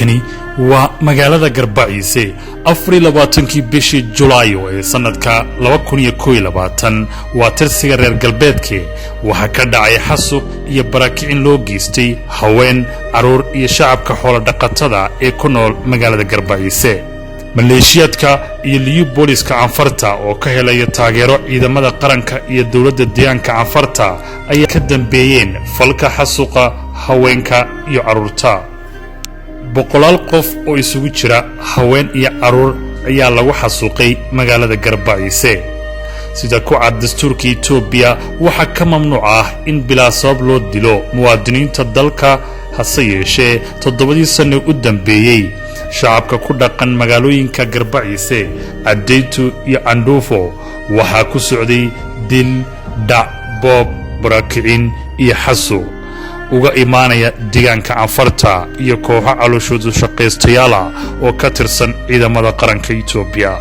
halkani waa magaalada Garbaciise 24kii bishii Julaayo ee sanadka 2021 waa tirsiga reer galbeedka waxa ka dhacay xasuuq iyo barakicin loo geystay haween caruur iyo shacabka xoolo dhaqatada ee ku nool magaalada Garbaciise maleeshiyadka iyo liyu booliska Anfarta oo ka helaya taageero ciidamada qaranka iyo dawladda deegaanka Anfarta ayaa ka dambeeyeen falka xasuuqa haweenka iyo caruurta boqolaal qof oo isugu jira haween iyo caruur ayaa lagu xasuuqay magaalada Garbaciise sida ku cad dastuurka Itoobiya waxa ka mamnuuc ah in bilaa sabab loo dilo muwaadiniinta dalka hase yeeshee 7 sano u dambeeyay shacabka ku dhaqan magaalooyinka Garbaciise Adeytu iyo Andufo waxa ku socday dil dhac boob barakicin iyo xasuuq uga imaanaya deegaanka Anfarta iyo kooxo calooshoodu shaqaystayaal oo ka tirsan ciidamada qaranka Itoobiya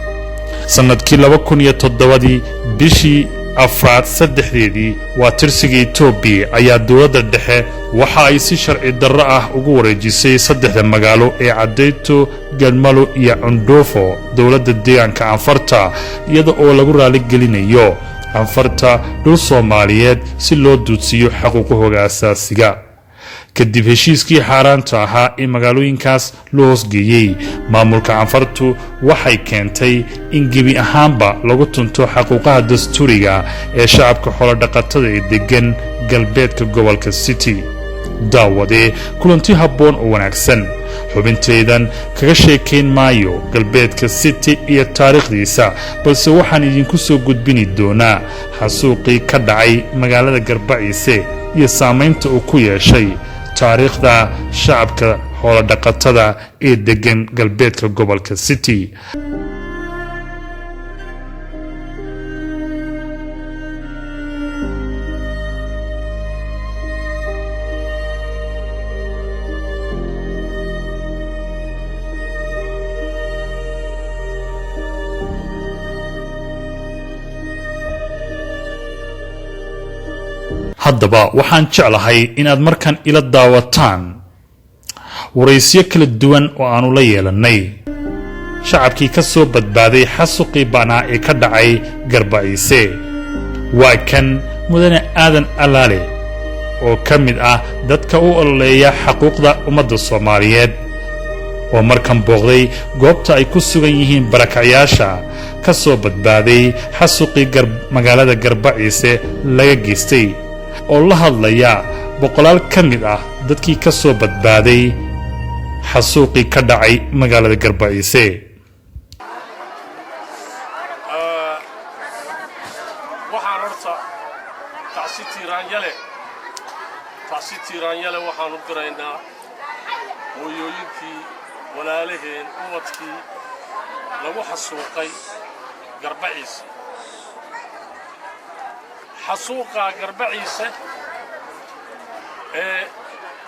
sanadkii 2007 bishii afraad saddexdeedii waa tirsiga Itoobiya ayaa dawladda dhexe waxa ay si sharci darro ah ugu wareejisay 3 magaalo ee Adeytu Galmalo iyo Andufo dawladda deegaanka Anfarta iyada oo lagu raali gelinayo Anfarta dhul Soomaaliyeed si loo duudsiyo xuquuqahooda asaasiga kadib heshiiskii xaaraanta ahaa ee magaalooyinkaas loo hoosgeeyay maamulka Anfartu waxay keentay in gebi ahaanba lagu tunto xuquuqaha dastuuriga ee shacabka xoolo dhaqatada ee degan galbeedka gobolka City daawade kulanti habboon oo wanaagsan xubinteedan kaga sheekeyn maayo galbeedka City iyo taariikhdiisa balse waxaan idinku soo gudbini doonaa xasuuqii ka dhacay magaalada Garbaciise iyo saameynta uu ku yeeshay taariikhda shacabka xoolo dhaqatada ee degan galbeedka gobolka City haddaba waxaan jeclahay inaad markan ila daawataan waraysiyo kala duwan oo aanu la yeelanay shacabkii ka soo badbaaday xasuuqii banaa ee ka dhacay Garbaciise waa kan mudane aadan alaale oo ka mid ah dadka u ololeeya xuquuqda ummadda Soomaaliyeed oo markan booqday goobta ay ku sugan yihiin barakacayaasha ka soo badbaaday xasuuqii magaalada Garbaciise laga geystay oo la hadlaya boqolaal ka mid ah dadkii ka soo badbaaday xasuuqii ka dhacay magaalada Garbaciise waxaan horta taasi tiiraanyale waxaan u diraynaa hooyooyinkii walaalaheen ubadkii lagu xasuuqay Garbaciise xasuuqa Garbaciise ee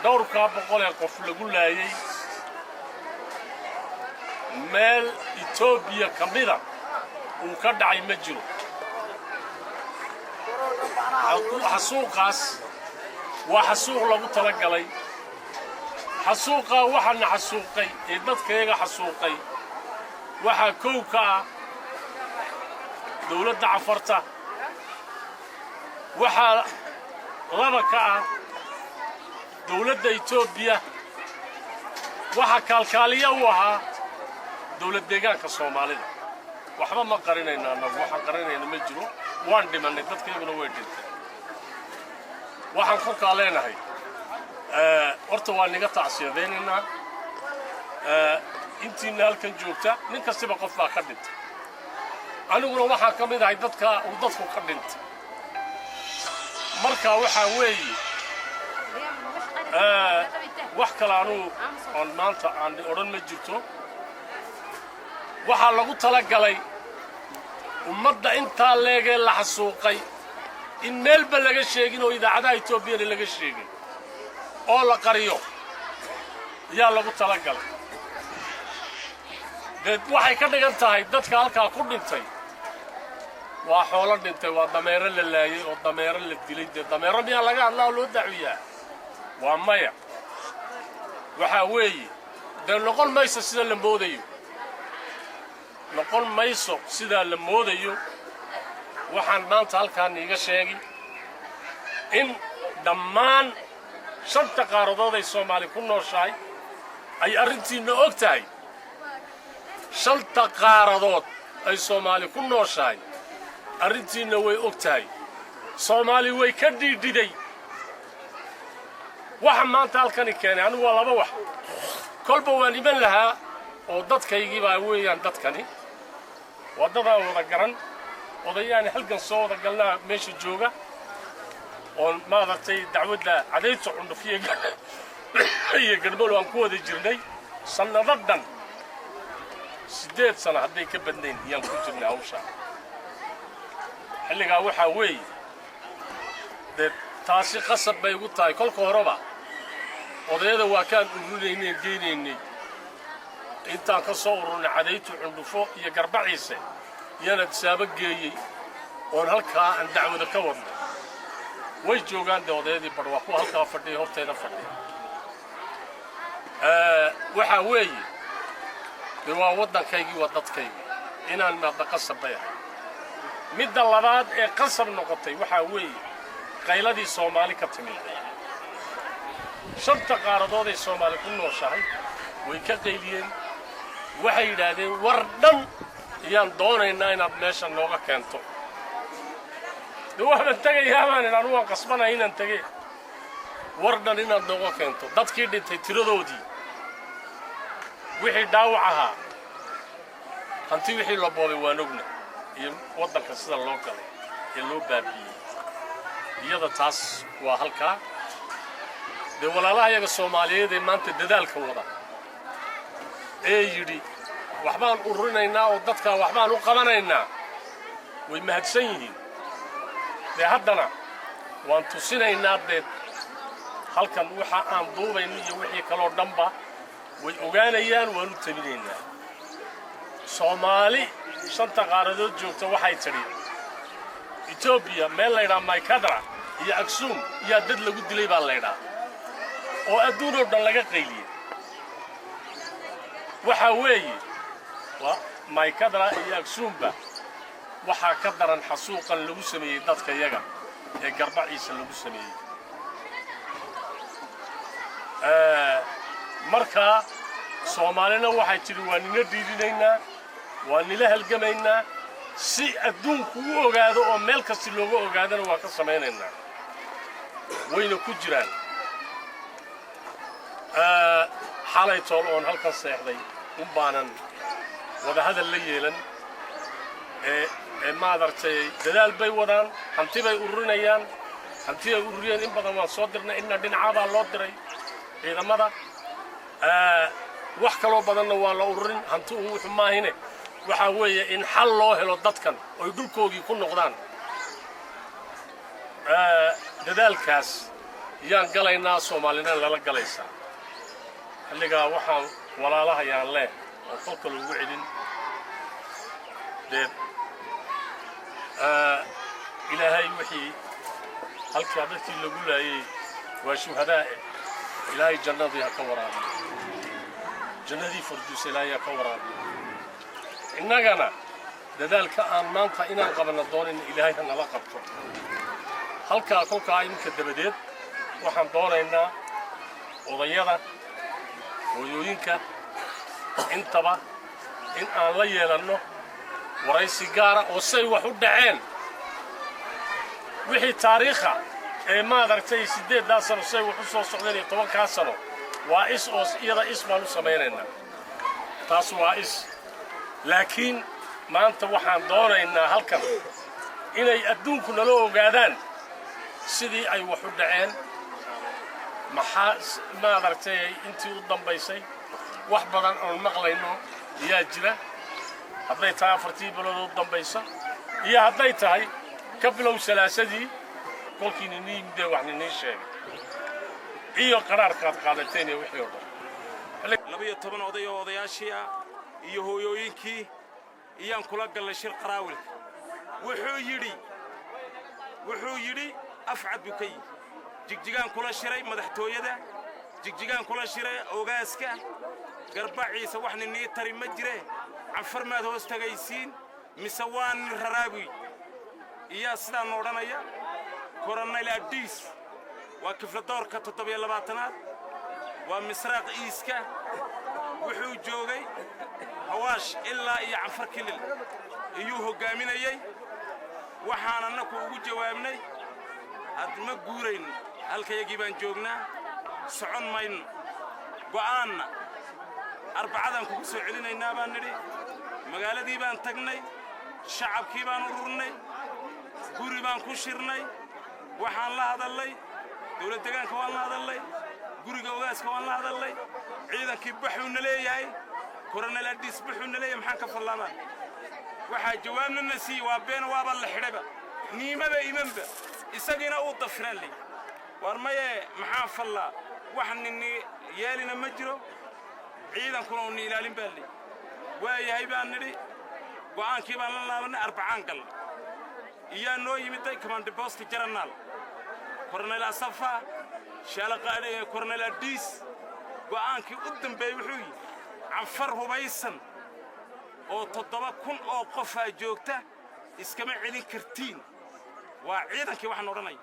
dhowrka boqol ee qof lagu laayay meel Itoobiya kamida uu ka dhacay ma jiro xasuuqaas waa xasuuq lagu talagalay xasuuqa waxaana xasuuqay ee dadkayga xasuuqay waxa koow ka ah dawladda Anfarta waxa laba ka ah dawladda Itoobiya waxa kalkaaliya u ahaa dawladda deegaanka Soomaalida waxba ma qarinayna waxa qarinayna ma jiro waan dhimanay dadkeeguna way dhintay waxaan ku kaaleenahay horta waa niga tacsiyadeynaa intii halkan joogta nin kastaba qof baa ka dhintay aniguna waxaan ka mid ahay dadka uu dadku ka dhintay marka waxa weeye wax kale aan maanta aan oran ma jirto waxa lagu talagalay ummadda inta leegay la xasuuqay in meelba laga sheegin oo idaacadaha Itoobiya laga sheegin oo la qariyo yaa lagu talagalay dad waxay ka dhigan tahay dadka halka ku dhintay waa xoolo dhintay waa dameero la laayay oo dameero la dilay dameero miyaa laga hadlaa loo daciyaa waa maya waxa weeye dee noqon mayso sida la moodayo noqon mayso sida la moodayo waxaan maanta halkaan iiga sheegi in dhammaan shanta qaaradood ay Soomaali ku nooshahay ay arrintiina og tahay shanta qaaradood ay Soomaali ku nooshahay arrintiina way og tahay Soomaali way ka dhiidhiday waxa maanta halkan keenay anigu waa laba wax kolba waan iman lahaa oo dadkaygii baa weeyaan dadkani wadada wada garan odayaan halkan soo wada galnaa meesha jooga oo maaragtay dacwadda cadayto cundufiga iyo garbool aan ku wada jirnay sanadadan 8 sano hadday ka badnayn yaan ku jirnaa hawsha xilligaa waxa weey taasi qasab bay ugu tahay kolka horeba odayada waa kaan urunaynay geenaynay intaan ka soo ururnay cadayto cundufo iyo garbaciise yana tisaaba geeyay oo halkaa aan dacwada ka wadnay way joogaan odayadii barwa ku halkaa fadhiyo horteeda fadhiyo waxa weey waa waddankaygii waa dadkaygii inaan maada qasab bay ahay midda labaad ee qasab noqotay waxa weey qayladii Soomaali ka timid shanta qaaradood ee Soomaali ku nooshahay way ka qayliyeen waxay yiraahdeen war dhan iyaan doonaynaa inaad meesha nooga keento waxaan tagayaa inaan waan qasbanahay inaan tagay war dhan inaad nooga keento dadkii dhintay tiradoodii wixii dhaawac ahaa hanti wixii la boobay waan ogna iyo waddanka sida loo galay ee loo baabiyey iyada taas waa halkaa de walaalaha iyaga Soomaaliyeed ee maanta dadaalka wada ee yiri waxbaan ururinaynaa oo dadka waxbaan u qabanaynaa way mahadsan yihiin de haddana waan tusinaynaa de halkan waxa aan duubayno iyo wixii kale dhanba way ogaanayaan waan u tabinaynaa Soomaali shanta qaaradood joogta waxay tiri Ethiopia meel la yiraahdo Maykadra iyo Aksum iyo dad lagu dilay baa la yiraahdaa oo adduun oo dhan laga qayliyay waxa weeye waa Maykadra iyo Aksumba waxa ka daran xasuuqan lagu sameeyay dadka iyaga ee garbaciisa lagu sameeyay marka Soomaalina waxay tiri waan ina diidinaynaa waan ila halgamaynaa si adduunku u ogaado oo meel kasta looga ogaadana waa ka sameeynaynaa wayna ku jiraan xalay tool oo halkan seexday baanan wada hadal la yeelan ma adartay dadaal bay wadaan hanti bay ururinayaan hanti ay ururiyeen in badan waan soo dirnay inna dhinacaada loo diray ciidamada wax kale badanna waa la ururin hanti uu wuxuu maahine waxa weeye in xal loo helo dadkan oo dhulkoogii ku noqdaan dadaalkaas yaan galaynaa Soomaalina lala galaysaa xilligaa waxaan walaalaha yaan leh oo qolka lagu celin deed ilaahay wixii halkaa dadkii lagu laayay waa shuhadaa ilaahay jannadii ha ka waraabiyo jannadii furduus ilaahay ha ka waraabiyo innagana dadaalka aan maanta inaan qabano doonin ilaahay ha nala qabto halkaa kolkaa iminka dabadeed waxaan doonaynaa odayada hooyooyinka intaba in aan la yeelanno waraysi gaara oo say wax u dhaceen wixii taariikha ee ma adartay 8 sano say wax u soo socdeen 10 sano waa is oo iyada ismaan u sameeynaynaa taas waa is laakiin maanta waxaan doonaynaa halkan inay adduunku nala ogaadaan sidii ay wax u dhaceen maxaa ma adartay intii u dambaysay wax badan oo maqlayno yaa jira hadday tahay 4 bilood u dambaysa iyo hadday tahay ka bilow salaasadii kolkii niimde wax ninii sheegay iyo qaraarkaad qaadateen iyo wixii oo dhan 12 oday oo odayaashii iyo hooyooyinkii iyaan kula galay shir qaraawilka wuxuu yidhi afcad bukay jigjigaan kula shiray madaxtooyada jigjigaan kula shiray ogaaska garbaciisa wax nin tari ma jire canfar maad hoos tagaysiin mise waan raraabi iyo sidaan odhanaya koronel Adis waa kifladoorka 27aad waa misraaq iiska wuxuu joogay hawaash ilaa iyo canfar kilil ayuu hogaaminayay waxaan annagu ugu jawaabnay had ma guurayn halkayagii baan joognaa socon mayn go'aan arbacadan ku soo celinaynaa baan nidhi magaaladii baan tagnay shacabkii baan ururnay guri baan ku shirnay waxaan la hadalay dawlad deegaanka waan la hadalay guriga ogaaska waan la hadalay ciidankii baxuuna leeyahay koronel Adis baxuuna leeyahay maxaan ka fallaanaa waxaa jawaabna nasi waa been waaba la xidhaba niimaba imanba isagina uu dafran leh war maye maxaa fallaa wax nin yeelina ma jiro ciidankuna uu ilaalin baa leh waayahay baan nidhi go'aankii baan la laabanay arbacaan gal iyo noo yimiday command post general koronel Asafa shaalaqaade koronel Adis go'aankii u dambeeyay wuxuu yiri canfar hubaysan oo 7,000 oo qof ay joogta iskama celin kartiin waa ciidankii waxaan odhanay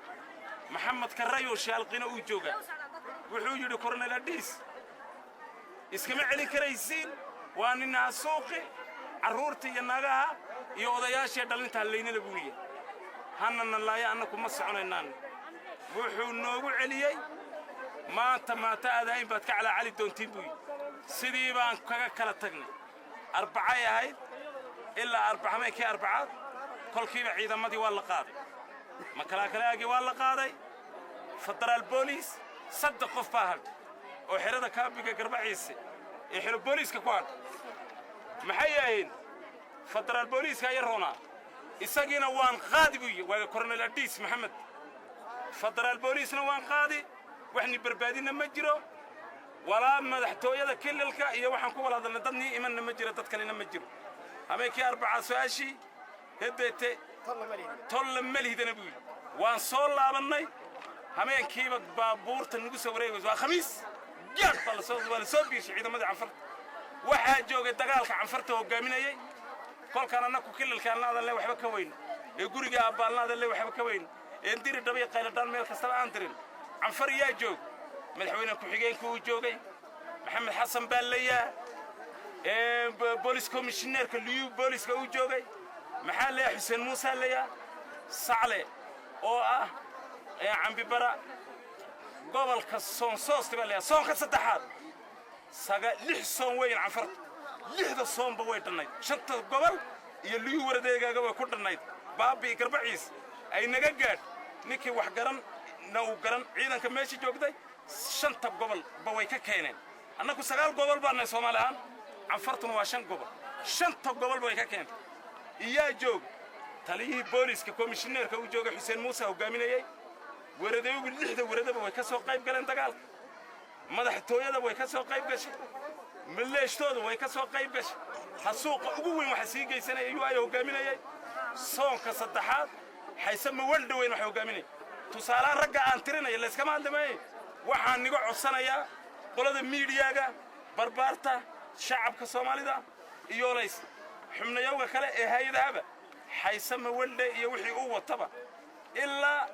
maxamed karayo shaalqina uu jooga wuxuu yiri koronel Adis iskama celin karaysiin waa nin suuqi caruurta iyo nagaha iyo odayaasha dhalinta leeynada buuliye hanna laaya annaku ma soconaynaan wuxuu noogu celiyay maanta aadayn baad ka cali doontiin buu sidii baan kaga kala tagnay arbacay ahayd ilaa arbacameenkii arbacaad kolkiiba ciidamadii waa la qaaday ma kala kalaagi waa la qaaday federal police saddex qof baa hadhay oo xirada kaabiga garbaciise ee xiro booliiska ku hadhay maxay ahayn federal police ka yarona isagina waan qaadi buu waa koronel Adis maxamed federal police na waan qaadi waxni barbaadina ma jiro walaa madaxtooyada kililka iyo waxaan ku wada hadalnay dadni iman ma jiro dad kalena ma jiro habeenkii arbaca su'aashi hedeete tolla malihidana buu waan soo laabanay habeenkiiba baabuurta nagu soo wareegay waa khamiis jaad bal soo biishay ciidamada canfar waxa joogay dagaalka canfarta hogaaminayay kolkaan annagu kililka aanada waxba ka weyn ee guriga abaalnada waxba ka weyn ee diri dhabiy qayladaan meel kasta aan dirin canfar yaa joog madaxweyne ku xigeenku uu joogay maxamed xasan baallaya ee police commissionerka liyu police uu joogay maxaa la xuseen muusa laya sacle oo ah cambi bara gobolka soonsoos baa la soonka saddexaad saga 6 soon weyn canfar 6 soonba way dhanay 5 gobol iyo liyu waradeegaaga way ku dhanay baabi garbaciis ay naga gaad ninkii wax garan نو قرن عيدا كماشي جوجدي شنطة قبل بوي ككينين أنا كو سجال قبل بنا سومالان عفرتنا واشن قبل شنطة قبل بوي ككين إياه جوج تليه بوليس ككوميشنير كو جوج حسين موسى وقاميني وردوا باللحدة وردوا بوي كسو قايب قرن تقال مدح تويا ده بوي كسو قايب قش مليش تود بوي كسو قايب قش حسوق أبوي محسيق سنة أيوة وقاميني صون كصدحات حيسمى ولد وين وقاميني tusaalaan ragga aan tirinay la iska maandamay waxaan niga codsanayaa qolada miidiyaga barbaarta shacabka Soomaalida iyo leys xubnayaga kale ee hay'adaha xaysama walde iyo wixii uu wataba ilaa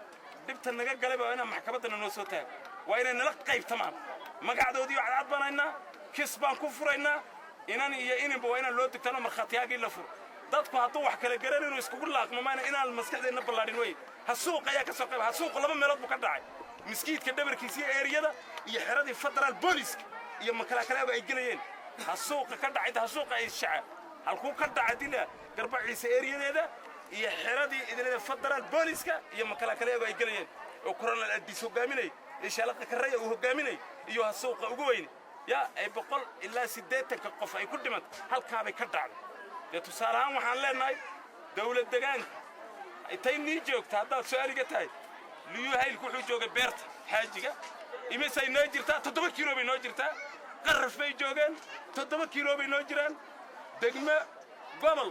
dibta naga galay baa inaan maxkamadda noo soo taag waa inay nala qaybtamaan magacdoodii cadcad banayna kis baan ku furaynaa inaan iyo inanba waa inaan loo digtano markhaatiyaagii la furo dadku hadduu wax kala garan inuu isku laaqmamayna inaan maskaxdeena ballaadhin way hasuuq ayaa ka soo qayb hasuuq laba meelood buu ka dhacay miskiidka dhabarkiisa eeriyada iyo xiradii federal police iyo makalaakalaaba ay galayeen hasuuq ka dhacay hasuuq ay shacab halku ka dhacay dila garbaciisa eeriyadeeda iyo xiradii idinada federal police iyo makalaakalaaba ay galayeen oo coronel Adis hogaaminay ee shalaqa karaya uu hogaaminay iyo hasuuq ugu weyn ya ay 100 ilaa 80 qof ay ku dhimad halka bay ka dhacday tusaalahan waxaan leenahay dawlad deegaanka ay nii joogta haddaad su'aaliga tahay liyu haylku wuxuu joogay beerta xaajiga imisay noo jirtaa 7 kiilo bay noo jirtaa qaraf bay joogeen 7 kiilo bay noo jiraan degmo gobol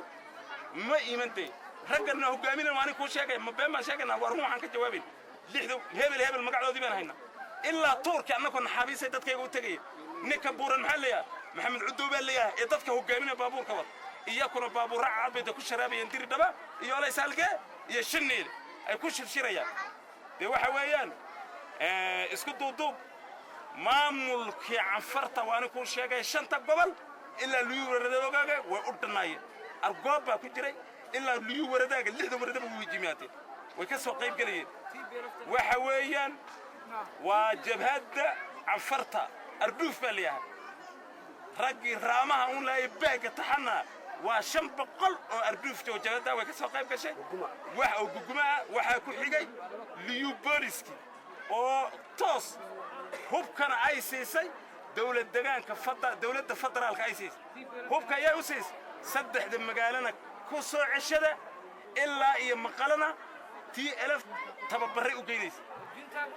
ma iimantay ragana hogaaminay waan ku sheegay ma been ma sheegana war waxaan ka jawaabin lixdo hebel magacoodii baan haynaa ilaa tuurka annako naxabiisay dadkayga u tagay ninka buuran maxaa leeyahay maxamed cudow baa leeyahay ee dadka hogaaminaya baabuurka wada iyakuna baabuurra cad bay ku sharaabayeen diri dhaba iyo laysalge iyo shinniil ay ku shirshirayaan dee waxa weeyaan isku duuduub maamulkii canfarta waana ku sheegay shanta gobol ilaa liyu waradoogaga way u dhanaayeen argoob baa ku jiray ilaa liyu waradaaga lixda waradaba way jimaatay way ka soo qayb galayeen waxa weeyaan waa jabhadda canfarta arduuf baa leeyahay raggi raamaha un laay baaga taxana waa 500 oo arduuf jabhadda way ka soo qayb gashay wax oo guguma waxa ku xigay liyu booliski oo toos hubkana ay siisay dawladda federaalka ay siisay hubka ayaa u siisay saddexda magaalana ku soo ceshada ilaa iyo maqalana TLF tababarray u geynaysa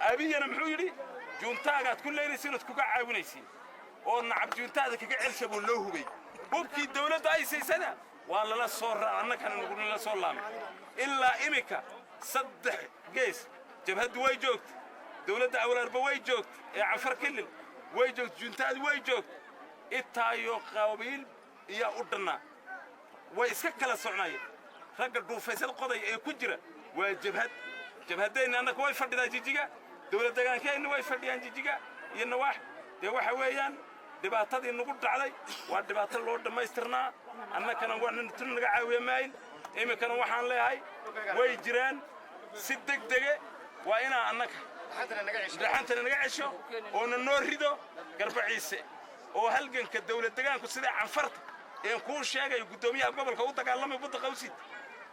abiyana muxuu yiri juntaagaad ku leeynaysiin inaad kuga caawinaysiin oo nacab juntaada kaga celsabo loo hubay hubkii dawladda ay siisana waa lala soo raacnakana nagu la soo laamay ilaa imika saddex gees jabhadu way joogtay dawladda awlaarba way joogtay ee canfar kilil way joogtay juntaada way joogtay itaayo qabiil iyo u dhanaa way iska kala socnaayeen ragga dhuufaysal qoday ee ku jira waa jabhadayna annaka way fadhidaa jijiga dawlad deegaankeenna way fadhiyaan jijiga iyo nawaax dee waxa weeyaan dhibaatadii nagu dhacday waa dhibaato loo dhammaystirnaa annakana waa tun naga caawiya maayn iminkana waxaan leeyahay way jiraan si degdege waa inaa annaka dhaxantana naga cesho oo na noo rido garbaciise oo halganka dawlad deegaanku sida canfarta ee ku sheegay gudoomiyaha gobolka u dagaalamay badda qawsid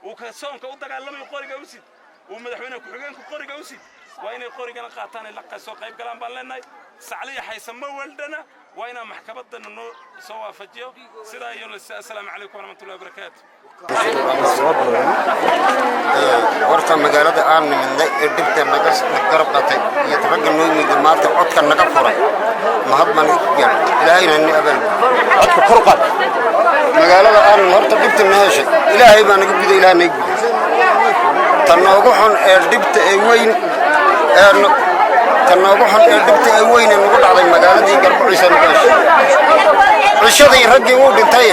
oo ka soonka u dagaalamay qoriga usid oo madaxweynaha ku xigeenka qoriga usid waa inay qorigana qaataan la qasoo qayb galaan baan leenahay sacliya haysan ma waldana waa inaa maxkamadana noo soo waafajiyo sidaa iyo assalaamu calaykum warahmatullahi wabarakaatuh warta magaalada aan nimidnay ee dhibta naga garab qatay iyo ragga noo yimid maanta codka naga furay mahadman ilaahayna ni abal codka kor qaad magaalada aan horta dhibta ma heshay ilaahay baa naga guday ilaahay naga guday tan ugu xun ee dhibta ay weyn nagu dhacday magaaladii garbaciisa cishadii raggii uu dhintay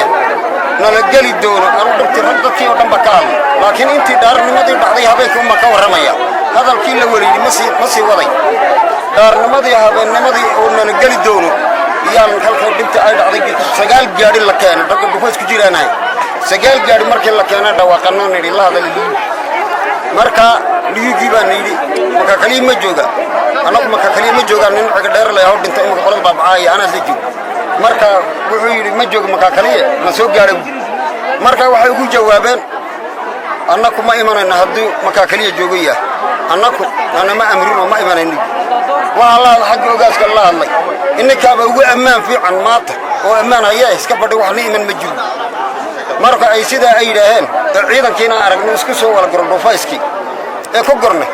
nala geli doono anu dhibti rag dadkii oo dhanba ka hadlay laakiin intii dhaarnimadii dhacday habeenkii uma ka warramaya hadalkii la weliidi ma sii waday dhaarnimadii habeennimadii oo nala geli doono iyaan halkay dhibta ay dhacday 9 gaari la keenay ragga dhufays ku jiraanahay 9 gaari markii la keenay dhawaaqano nidhi la hadal marka liyugi baa nidhi maka kaliya ma jooga anagu maka kaliya ma jooga nin xaga dheer la yahay dhintay imka qolada baabacay ana la joogo marka wuxuu yiri ma jooga maka kaliya ma soo gaaray marka waxay ugu jawaabeen annaku ma imanayna haddii maka kaliya joogaya annaku ma amrino ma imanayno waa Allah xaq ogaaska Allah hadlay innaka ba ugu ammaan fiican maanta oo ammaan ayaa iska badhay wax iman ma jiro marka ay sida ay yiraahdeen ciidankiina aragno isku soo wala garo dhufayski ee ku gornay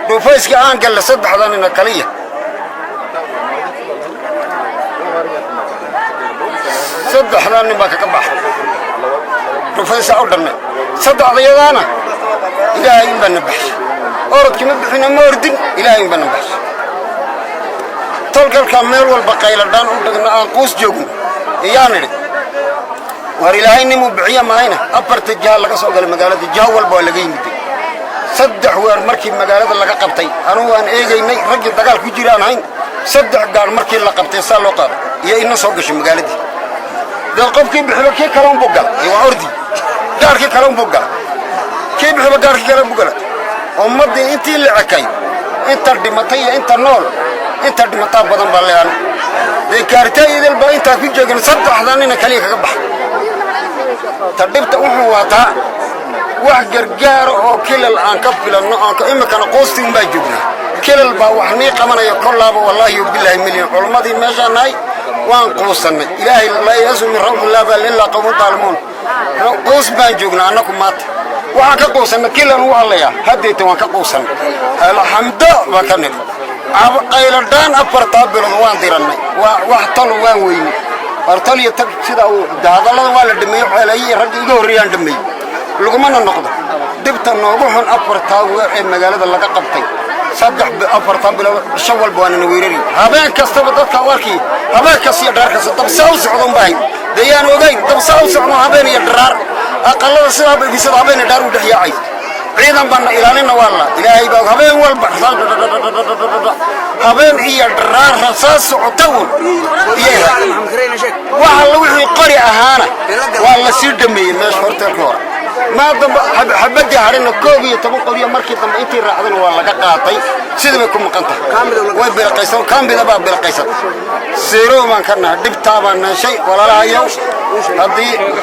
dhufayski aan gal saddexdan ina kaliya saddexdan ba ka bax dhufaysa u dhanay saddexdayadana ilaahay baan nabax orodkii ma bixina ma ordin ilaahay baan nabax tolkalka meel walba qayladaan u dhigna aan qoys joogno iyaaniri war ilaahay nimu bixiya maayna afarta jaha laga soo galay magaalada jaha walba laga yimid saddex weer markii magaalada laga qabtay anu waan eegaynay ragii dagaal ku jiraan hayn saddex gaar markii la qabtay saa loo qaad iyo inna soo gashay magaalada dad qofkii bixiba kii kala u bogal iyo ordi gaarkii kala u bogal kii bixiba gaarkii kala u bogal ummadii intii la cakay inta dhimatay inta nool inta dhimatay badan baa leeyahay deekartay idil baa inta ku joogin saddexdan ina kaliya kaga bax tadibta wuxuu wataa wax gargaar oo kilal aan ka filanno aan ka imikana qoostiin baa joognaa kilal baa wax nii qabanaya kollaaba wallahi billahi milyan culmadii meeshaanay waan qoosannay ilaahay la yasmi rabbillah bal illa qawm dalmun qoos baan joognaa annaku maanta waxaan ka qoosannay kilal waa allaya hadeeta waan ka qoosannay alhamdu wa kanib qayladaan afarta bilood waan dirannay wax talo waan weynay artaliya tag sida uu hadalada waa la dhameeyay xeelay rag iga horreeyaan dhameeyay laguma noqdo dibta noogu xun afarta weer ee magaalada laga qabtay صدق بأفرطان بلا شوال بوانا نويري هبين كستبدت كواركي هبين كسي درار كست طب ساوس عضم باي ديان وجاي طب ساوس عضم هبين يدرار أقل السبب في سبب هبين دار ودحيا عيد عيدا بنا إلهنا والله إلهي بقى هبين والبحث هبين هي درار رصاص عطول وعلى وحي قرية هانا والله سير دمي مش فرت الكورة ما ضم حبدي عرنا كوبي تبون قضية مركز ضم أنتي راعدنا والله قاطي سيد ما يكون مقنطة وين بالقيسان كان بذباب بالقيسان سيرو ما كنا دب تابعنا شيء ولا لا يوم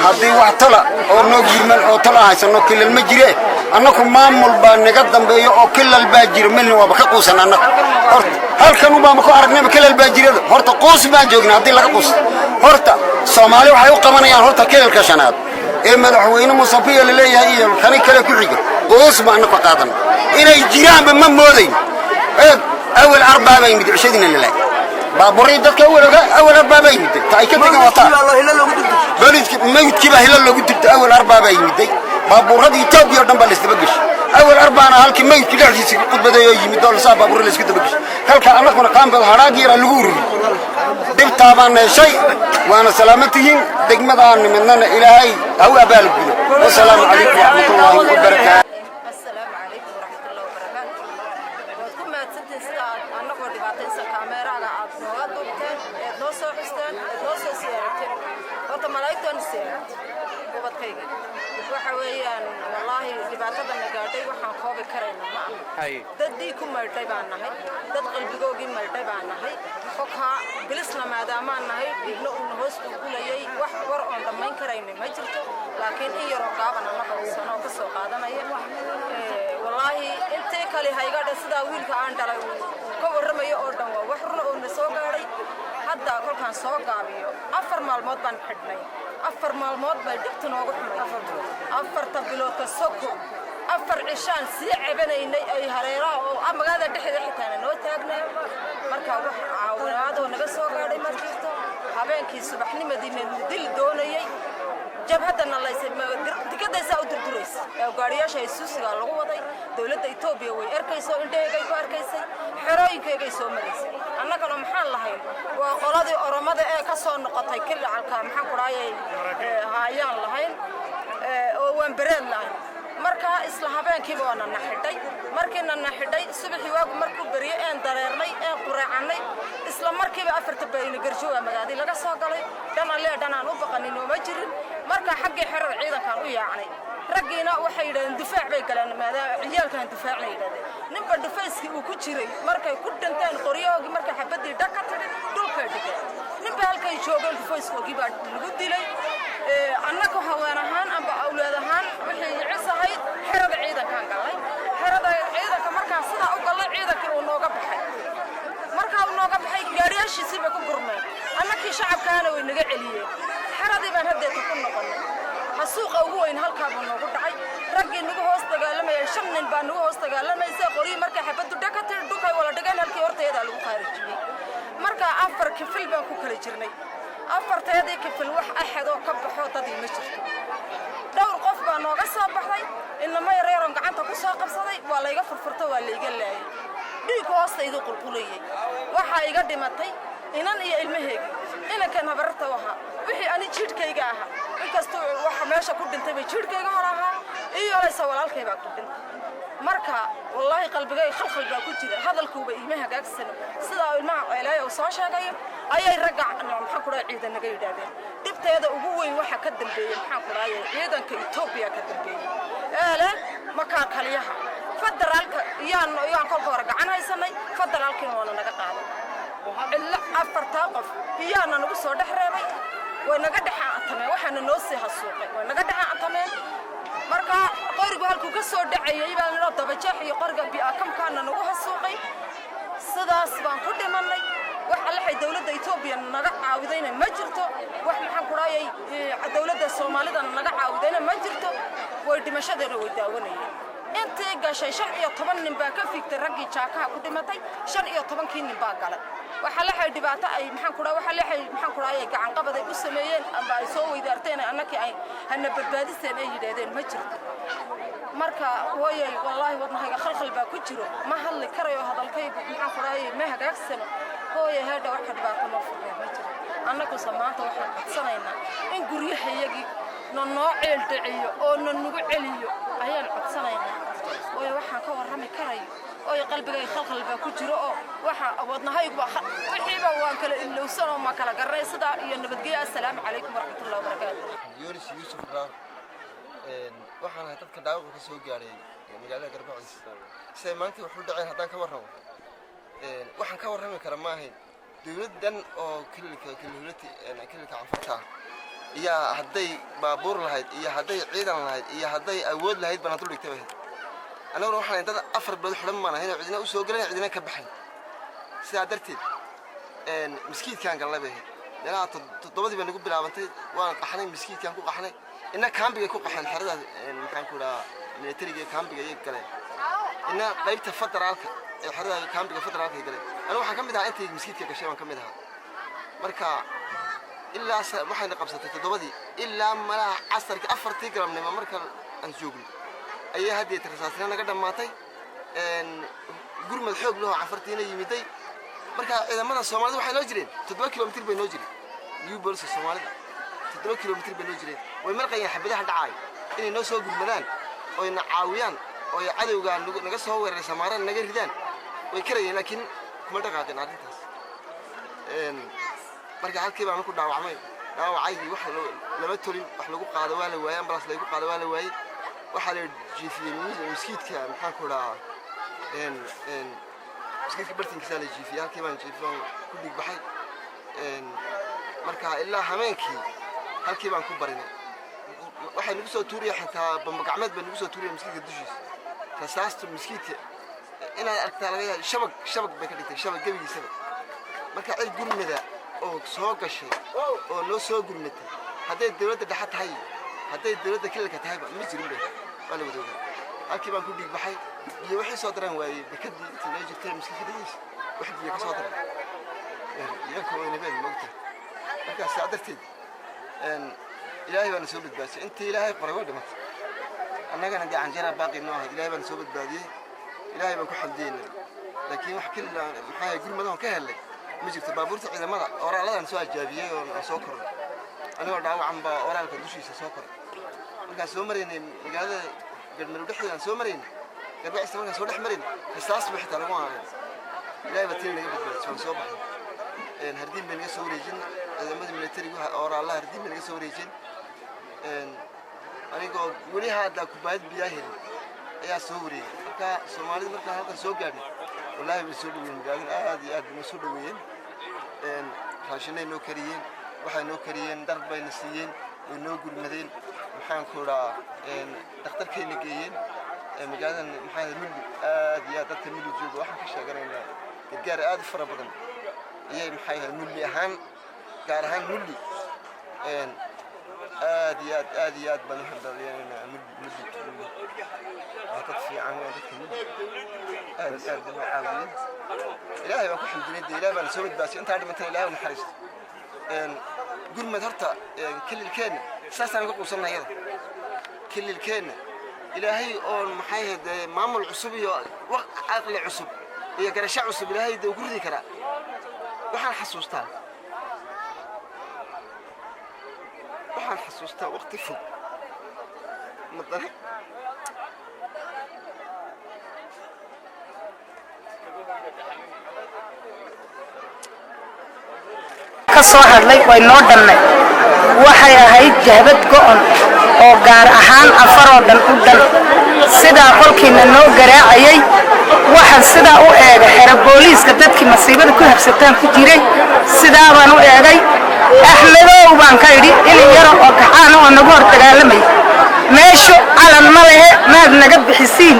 هذي واحتلا أو نوجي من أو طلع هيسنو كل المجري أنكم ما ملبان نقدم بيو أو كل الباجر منه وبخقوسنا أنك هل كانوا ما مكو عرفنا بكل الباجر هرت قوس ما جوجنا هذي لا قوس هرت سومالي وحيوقع من يعني هرت كل الكشنات إيه مدحوين مصابية اللي هي خلي كلا كحيجة قوس ما أنك قاطن إلى الجيران بمن مودين أول أربعة بين مدري شدنا لله بابوري دك أول أربعة بين مدري تأكيد كذا وطا بلد ما يتكبه هلا لو قلت أول أربعة بين مدري بابور هذه تاب يردم بالست بقش أول أربعة أنا هالك ما يتكلم عزيز قد بدأ يجي مدول صعب بابور اللي سكت بقش هالك أنا كنا قام بالهراجير الجور دب طبعا شيء وأنا سلامتهم دقمة عن مننا إلهي أو أبالك والسلام عليكم ورحمة الله وبركاته. السلام عليكم ورحمة الله وبركاته. وكم تسنتين سلا أنا قد بعتين سكاميرا على نواد دوبتين نوسو حستين نوسو سيارتين وتملايتون سيارت وبتكيج وحويان والله دبعتنا نقادي وحن خوف كرينا ما ددي كم مرتبة عنها دد قلبي جوجي مرتبة عنها فكها بلسنا ما دامنا هاي بيبنوا النهوس كلها ور on dhammayn karayna ma jirto laakiin in yar oo gaaban ana qabsano ka soo qaadanaya wallahi intee kale hayga sida wiilka aan dhalay ka waramayo oo dhan waa wax run oo na soo gaaray hadda kolkaan soo gaabiyo 4 maalmood baan xidhnay 4 maalmood bay dhibta noogu xumay 4 bilood ka soko 4 cishaan si cabanaynay ay hareeraha oo magaalada dhexdeeda xitaa noo taagnay marka wax caawinaad oo naga soo gaaray ma jirto habeenkii subaxnimadii dil doonayay jabhadana la isma tikadaysa u durduraysay gaariyaasha isuusiga lagu waday dawladda Itoobiya way arkayso indheegay ku arkaysay xerooyinkeegay soo maraysay annagana maxaan lahayn waa qoladii oromada ee ka soo noqotay kilcalka maxaan ku raayay haayaan lahayn oo waan bareed lahayn marka isla habeenkii baa na xidhay markiina na xidhay subaxii waagu markuu bariyo aan dareernay aan quraacanay isla markiiba afarta bayna garjooga magaalada laga soo galay dhan alle dhanaan u baqanin oo ma jirin marka xaggii xerada ciidankan u yaacnay raggiina waxay yiraahdeen difaac bay galeen maadaama ciyaalkan difaacnay yiraahdeen ninba difaaciski uu ku jiray markay ku dhinteen qoryoogii markay xabadii dhaka tirin dhulka dhigay ninba halkay joogeen difaaciskoogii baa lagu dilay annagu haween ahaan amba awlaad ahaan wixii ciisahayd xerada ciidankan galay xerada ciidanka markaan sida u galay ciidankii uu nooga baxay marka uu nooga baxay gaariyaashiisii bay ku gurmeen annakii shacabkaana way naga celiyeen xeradii baan hadda ku noqonay hasuuqa ugu weyn halkaa buu noogu dhacay raggii nagu hoos dagaalamay 5 nin baa nagu hoos dagaalamaysa qorii markay xabadu dhakatay dhukay wala dhagan halkii horteeda lagu khaarijiyay marka 4 kifil baan ku kala jirnay 4teedii kifil wax axad oo ka baxo dadii ma jirto dhowr qof baa nooga soo baxday inama yareeron gacanta ku soo qabsaday waa la iga furfurto waa la iga laayay dhiig hoostaydu qulqulayay waxa iga dhimatay inan iyo ilmaheega inankan habarta waxa wixii ani jiidkayga aha inkastoo waxa meesha ku dhintay bay jiidkayga hor ahaa iyo laysa walaalkay baa ku dhintay marka wallahi qalbigay khalkhal baa ku jira hadalkuuba ilmaha gaagsan sida ilmaha ceelay oo soo sheegay ayay ragga maxaa ku dhaay ciidan naga yidhaahdeen dibteeda ugu weyn waxa ka dambeeyay maxaa ku dhaay ciidanka Itoobiya ka dambeeyay makaa kaliyaha federaalka yaan kolka hore gacan haysanay federaalkina waa naga qaaday illa 4 qof iyaana nagu soo dhaxreebay way naga dhaxaantamay waxaana noo sii hasuuqay way naga dhaxaantameen marka qorigu halku ka soo dhacayay baa noo dabajeex iyo qoriga bi'akamkaana nagu hasuuqay sidaas baan ku dhimanay wax alle dawladda Itoobiya naga caawidayna ma jirto wax maxaan ku raayay dawladda Soomaalida naga caawidayna ma jirto way dhimashadeena way daawanayeen intii gashay 15 nin baa ka fiigtay raggii jaakaha ku dhimatay 15 nin baa galay waxa la xay dhibaato ay maxaan ku raayay gacan qabaday u sameeyeen amba ay soo weydaarteen annakii ay hana badbaadiseen ay yidhaahdeen ma jirto marka hooyay wallahi wadnahayga khalkhal baa ku jiro ma hadli karayo hadalkaygu maxaan ku raayay ma hagaagsano hooyay hadda waxa dhibaato loo furmay ma jiro annagu samaanta waxaan codsanaynaa in guryahayagii noo ceeldaciyo oo nagu celiyo ayaan codsanaynaa hooyay waxaan ka warrami karayo oo qalbigay khalkhal baa ku jiro oo waxa wadnahaygu wixiiba waan kala ilowsan oo ma kala garay sida iyo nabadgelyo assalaamu calaykum waraxmatullaahi wabarakaatuh Yunis Yusuf Raam waxaan ahay dadka dhaawac ka soo gaaray magaalada Garbaciise say maanta wuxuu dhacay haddaan ka warramo waxaan ka warrami karaa ma ahayn dawladdan oo kililka canfarta iyo hadday baabuur lahayd iyo hadday ciidan lahayd iyo hadday awood lahayd baan dul dhigtay anaguna waxaan dad afar bilood xidhan ma ahayn cidina u soo galeen cidina ka baxay sidaa darteed miskiidkaan galnay ilaa 7 baan ugu bilaabantay waan qaxnay miskiidkaan ku qaxnay inna kaambiga ku qaxan xarada maxaan ku raa militariga kaambiga ay galeen inna qaybta federaalka ee xarada kaambiga federaalka ay galeen anigu waxaan kamid ahaa intii miskiidka gashay waan kamid ahaa marka ilaa waxayna qabsatay 7 ilaa malaha casarka 4 galabnimo marka aan joogno ayaa hadii tirasaasna naga dhamaatay gurmad xoog loo cafartiina yimiday marka ciidamada Soomaalida waxay loo jireen 7 kilomitir bay loo jireen new booliska Soomaalida 7 kilomitir bay loo jireen way marqayeen xabadaha dhacay inay noo soo gurmadaan oo ina caawiyaan oo cadawga naga soo weeraray Soomaaliya naga ridaan way karayeen laakiin kuma dhaqaaqeen arrintaas marka halkii baan ku dhaawacmay dhaawacaygi wax lama tolin wax lagu qaado waa la waayay ambulance lagu qaado waa la waayay waxa la jiifiyay miskiidka maxaan ku raa miskiidka bartinkiisa la jiifiyay halkii baan jiifan ku dhig baxay marka ilaa habeenkii halkii baan ku barinay waxay nagu soo tuuriyay xataa bamba gacmeed baan nagu soo tuuriyay miskiidka dushiisa rasaasta miskiidka inaad aragtaa laga yahay shabag bay ka dhigtay shabag gabigiisa marka cid gurmada oo soo gashay oo loo soo gurmatay hadday dawladda dhaxa tahay hadday dawladda kililka tahay ma jirin bay wala wadooga halkii baan ku dhig baxay iyo wixii soo daran waayay bakadii intii la jirtay miskiidka dhigaysa wax biyo ka soo daran iyo kooyna been moogta marka saadarteed ilaahay baan soo badbaadiyay inta ilaahay qoray waa dhimatay annagana gacan jara baaqi noo ahay ilaahay baan soo badbaadiyay ilaahay baan ku xamdiyeynaa laakiin wax kale maxay gurmadaha ka helay ma jirto baabuurta ciidamada oraaladan soo ajaabiyay oo soo koray anigoo dhaawacan baa oraalka dushiisa soo koray markaan soo maraynay magaalada Galmudug dhexdeeda soo maraynay Garbaciise markaan soo dhex maraynay xisaas bixi taa lagu aanay ilaahay baa tiin naga badbaadiyay soo baxay hardin baan naga soo wareejin ciidamada militariga waxa oraalaha hardin baan naga soo wareejin anigoo wali hadda ku baad biyaaheen ayaa soo wareegay marka Soomaalida marka halka soo gaadhay wallahi way soo dhaweeyeen magaalada aad iyo aad soo dhaweeyeen raashinay noo kariyeen waxay noo kariyeen dhar bay na siiyeen way noo gurmadeen maxaan ku raa dhakhtarkeena geeyeen magaalada maxay muddo aad iyo aad dadka muddo jooga waxaan ka sheeganaynaa gargaar aad fara badan ayay maxay muddo ahaan gaar ahaan muddo aad iyo aad baan u hadlaynaa muddo dad fiican waa dadka muddo aad baan caawiyin ilaahay baan ku xamdinay ilaahay baan soo badbaasay inta dhimatay ilaahay naxariisto gurmad horta kililkeena saasaan uga quusanayada kililkeena ilaahay oo maxay haday maamul cusub iyo aqli cusub iyo garasho cusub ilaahay dad ugu ridi kara waxaan xasuustaa waqti fog madana kasoo hadlay way noo dhamay waxay ahayd jahbad go'on oo gaar ahaan afaroo dhan u dhan sidaa qolkiina noo garaacayay waxaan sidaa u eegay xero booliiska dadkii masiibada ku habsataan ku jiray sidaa baan u eegay axmedow baan ka idhi ilin yaro oo gaxaan oo nagu hor dagaalamay meeshu calan ma lehe maad naga bixisiin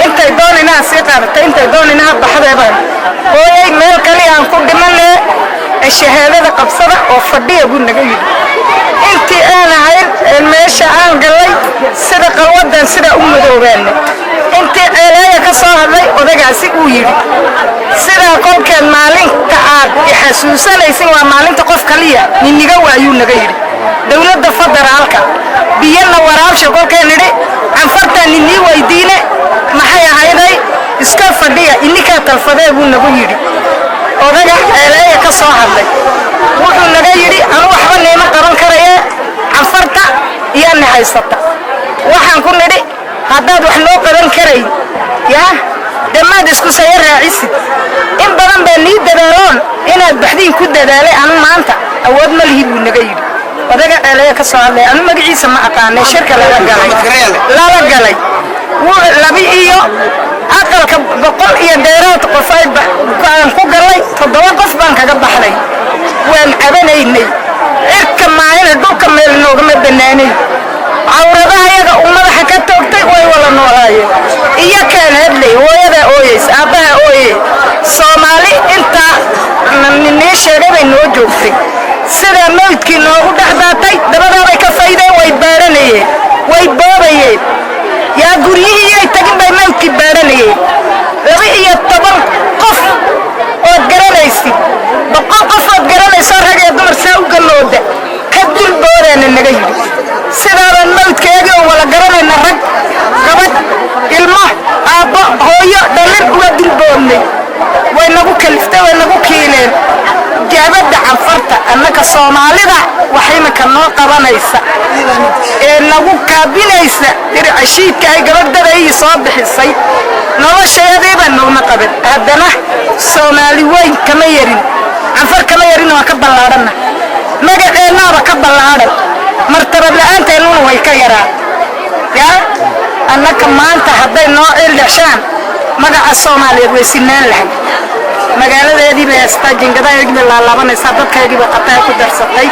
intay dooninaha sii qaadatay intay dooninaha baxdeebaan hooyay meel kale aan ku dhimanee shahaadada qabsada oo fadhiya buu naga yidhi intii aan ahayn meesha aan galay sida qalwadan sida u madoobaanay soo hadlay odagaasi uu yidhi sidaa kolkeed maalinta aad xasuusanaysin waa maalinta qof kaliya niniga waayuu naga yidhi dowladda federaalka biyana waraabsha kolkeen nidhi canfartaa ninii weydiine maxay ahayday iska fadhiya inikaa talfadee buu nagu yidhi odaga eeleeya ka soo hadlay wuxuu naga yidhi anu waxba niima qaban karayee canfarta iyaana haysata waxaan ku nidhi haddaad wax noo qaban karayn yaa dhammaad isku saya raacisid in badan baa nii dadaaloon inaad baxdiin ku dadaalay anu maanta awood ma lihi buu naga yidhi odaga eeleeya ka soo hadlay anu magaciisa ma aqaanay shirka lala galay laba iyo aqalka 100 iyo dheeraad qof aan ku galay 7 qof baan kaga baxday waan cabanaynay cirka maayna dhulka meel noogama banaanay awradaha iyaga madaxa ka toogtay way wala noolaayeen iyo kaan hadlay hooyada ooyeys aabbaha ooye Soomaali inta ninii sheegay bay noo joogtay sida mawdkii noogu dhaxdaatay dabadooday ka fayday way baaranayeen way boobayeen yaa guriyihii ay tagin bay mawdkii baaranayeen 12 qof oo garanaysid 100 qof oo garanayso rag iyo dumar saa u galooda ka dulboodana naga yidhi sidaadan mawdkeega oo wala garanayna rag gabadh ilmo aabbo hooyo dhalin uga dulboodnay way nagu kaliftay way nagu kiileen jaabada canfarta annaka Soomaalida waxayna ka noo qabanaysa ee nagu kaabinaysa dircashiidka ay gabadhada ay soo bixisay nolosheediiba noona qaban haddana Soomaali weyn kama yarin canfar kama yarin waa ka ballaadhana magaceennaba ka ballaadhan martabad la'aanteenu way ka yaraa yaa annaka maanta hadday noo cildhashaan magaca Soomaaliyeed way sinaan lahayd magaaladeedii bay astaa jingadadeedii bay laabanaysaa dadkeedii bay qataa ku darsatay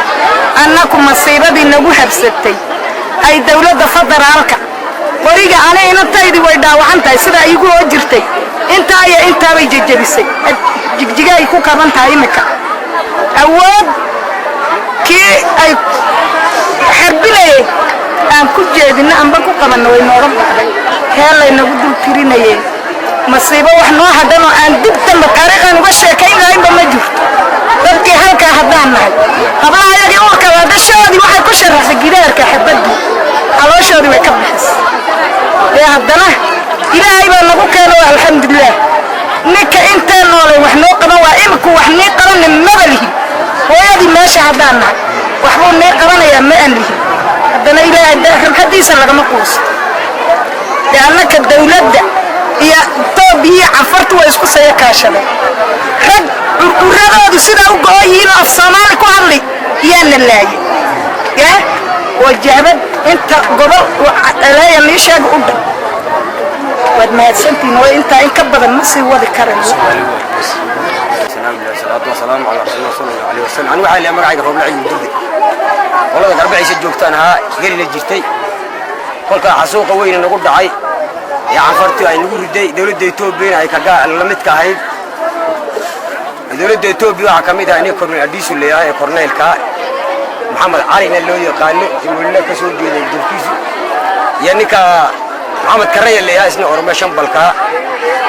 annaku masiibadii nagu habsatay ay dawladda federaalka qoriga aniina taydii way dhaawacan tahay sida igu oo jirtay intaa iyo intaa bay jajabisay jigjiga ay ku kaban tahay imika awood kii ay xarbinayeen aan ku jeedina amba ku qabanno way nooga baxday heelay nagu dul tirinayeen masiibo wax noo hadano aan dib dambe taariikhan uga sheekaynaynba ma jirto dadkii halkaa haddaan nahay hablaha ayagii uurka waadashoodii waxay ku sharaxday gidaarka xabadii calooshoodii way ka bixisay ee haddana ilaahay baa nagu keeno alxamdulilah ninka intee noolay wax noo qaban waa iminku wax nii qabanna maba lihin hooyadii meesha haddaan nahay waxbuu nii qabanayaa ma aan lihin haddana ilaahay rabxadiisa lagama quusto ee annaka dawladda iyo Itoobiya canfartu way isku saya kaashadeen rag uradoodu sida u gooyiin af Soomaali ku hadlay yaana laayay yaa wajabad inta gobol walaaya meeshaga u dhan wad mahadsantiin way inta in ka badan ma sii wadi karayno salaam ala rasuulillah sallallahu alayhi wasallam anu waxa la magacayga roob lacay muddo qolada garbaciisa joogtaan ha gelina jirtay kolka xasuuqa weyn nagu dhacay يا عفرتي أي نقول دولة إثيوبيا أي كجا لمت كهيد دولة إثيوبيا حكمتها أني كورنيل أديس اللي هي كورنيل كا محمد علي نلو يقال يقول لك سود دين الدكتور يعني كا محمد كريه اللي هي اسمه أورمشان بالكا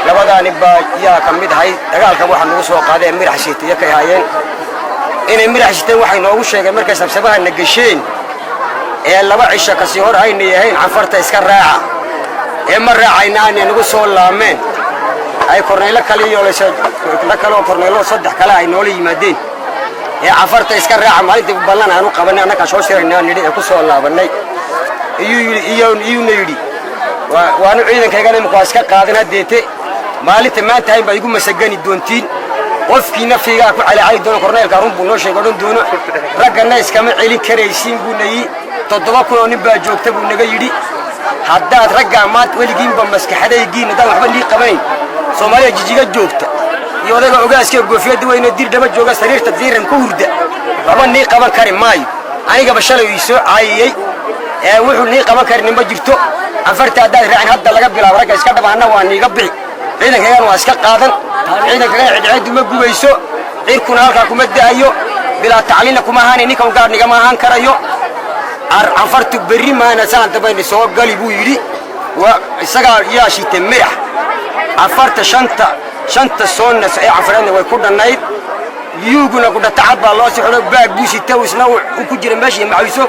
لبدا نبى يا كميت هاي قال كم واحد نقص وقاده أمير حشيتي يا كهاين إن أمير حشيتي واحد نقول شيء مركز سبسبها النجشين إيه لبا عيشة كسيور هاي نيهين عفرت إسكار راعة مرة عيناني نقول سول لامين أي كورنيلا كلي ولا شيء لا كلام كورنيلا صدق كلا عينولي مدين يا عفرت إسكار راعة ما يدي بالنا أنا قبلنا أنا كشوشير إننا ندي أكو سول لامين يو نيدي وأنا عيدا كأنا مقاسك قادنا ديتي مالي تمان تايم بيجو مسجني دونتين وفينا فيها على عيد دون كورنيل كارون بنوش يقولون دونه رجعنا إسكامل علي كريسين بنيي تطلقوا نبى جوكت بنيجي haddaad ragga maad weligiin ba maskaxadaygiin dad waxba lii qabayn Soomaaliya jijiga joogta iyo odaga ogaaska goofiyada weyna dir daba jooga sariirta diiran ku hurda waxba lii qaban kari maayo aniga bashalay ii soo caayay ee wuxuu lii qaban karin ma jirto afarta haddaad raacin hadda laga bilaabo ragga iska dhabaana waa niiga bixi ciidankagan waa iska qaadan ciidankagan cidciid ma gubayso cirkuna halka kuma daayo bila tacliina kuma ahaan ninka gaarniga ma ahaan karayo عفرت بري ما أنا سان تبين سوق قلبي بويري وسجى ياشي تمرح عفرت شنطة صونس أي عفرنا ويكون النايد يوجنا كنا تعب الله سبحانه باق بوسي توس نوع وكجر ماشي مع يوسف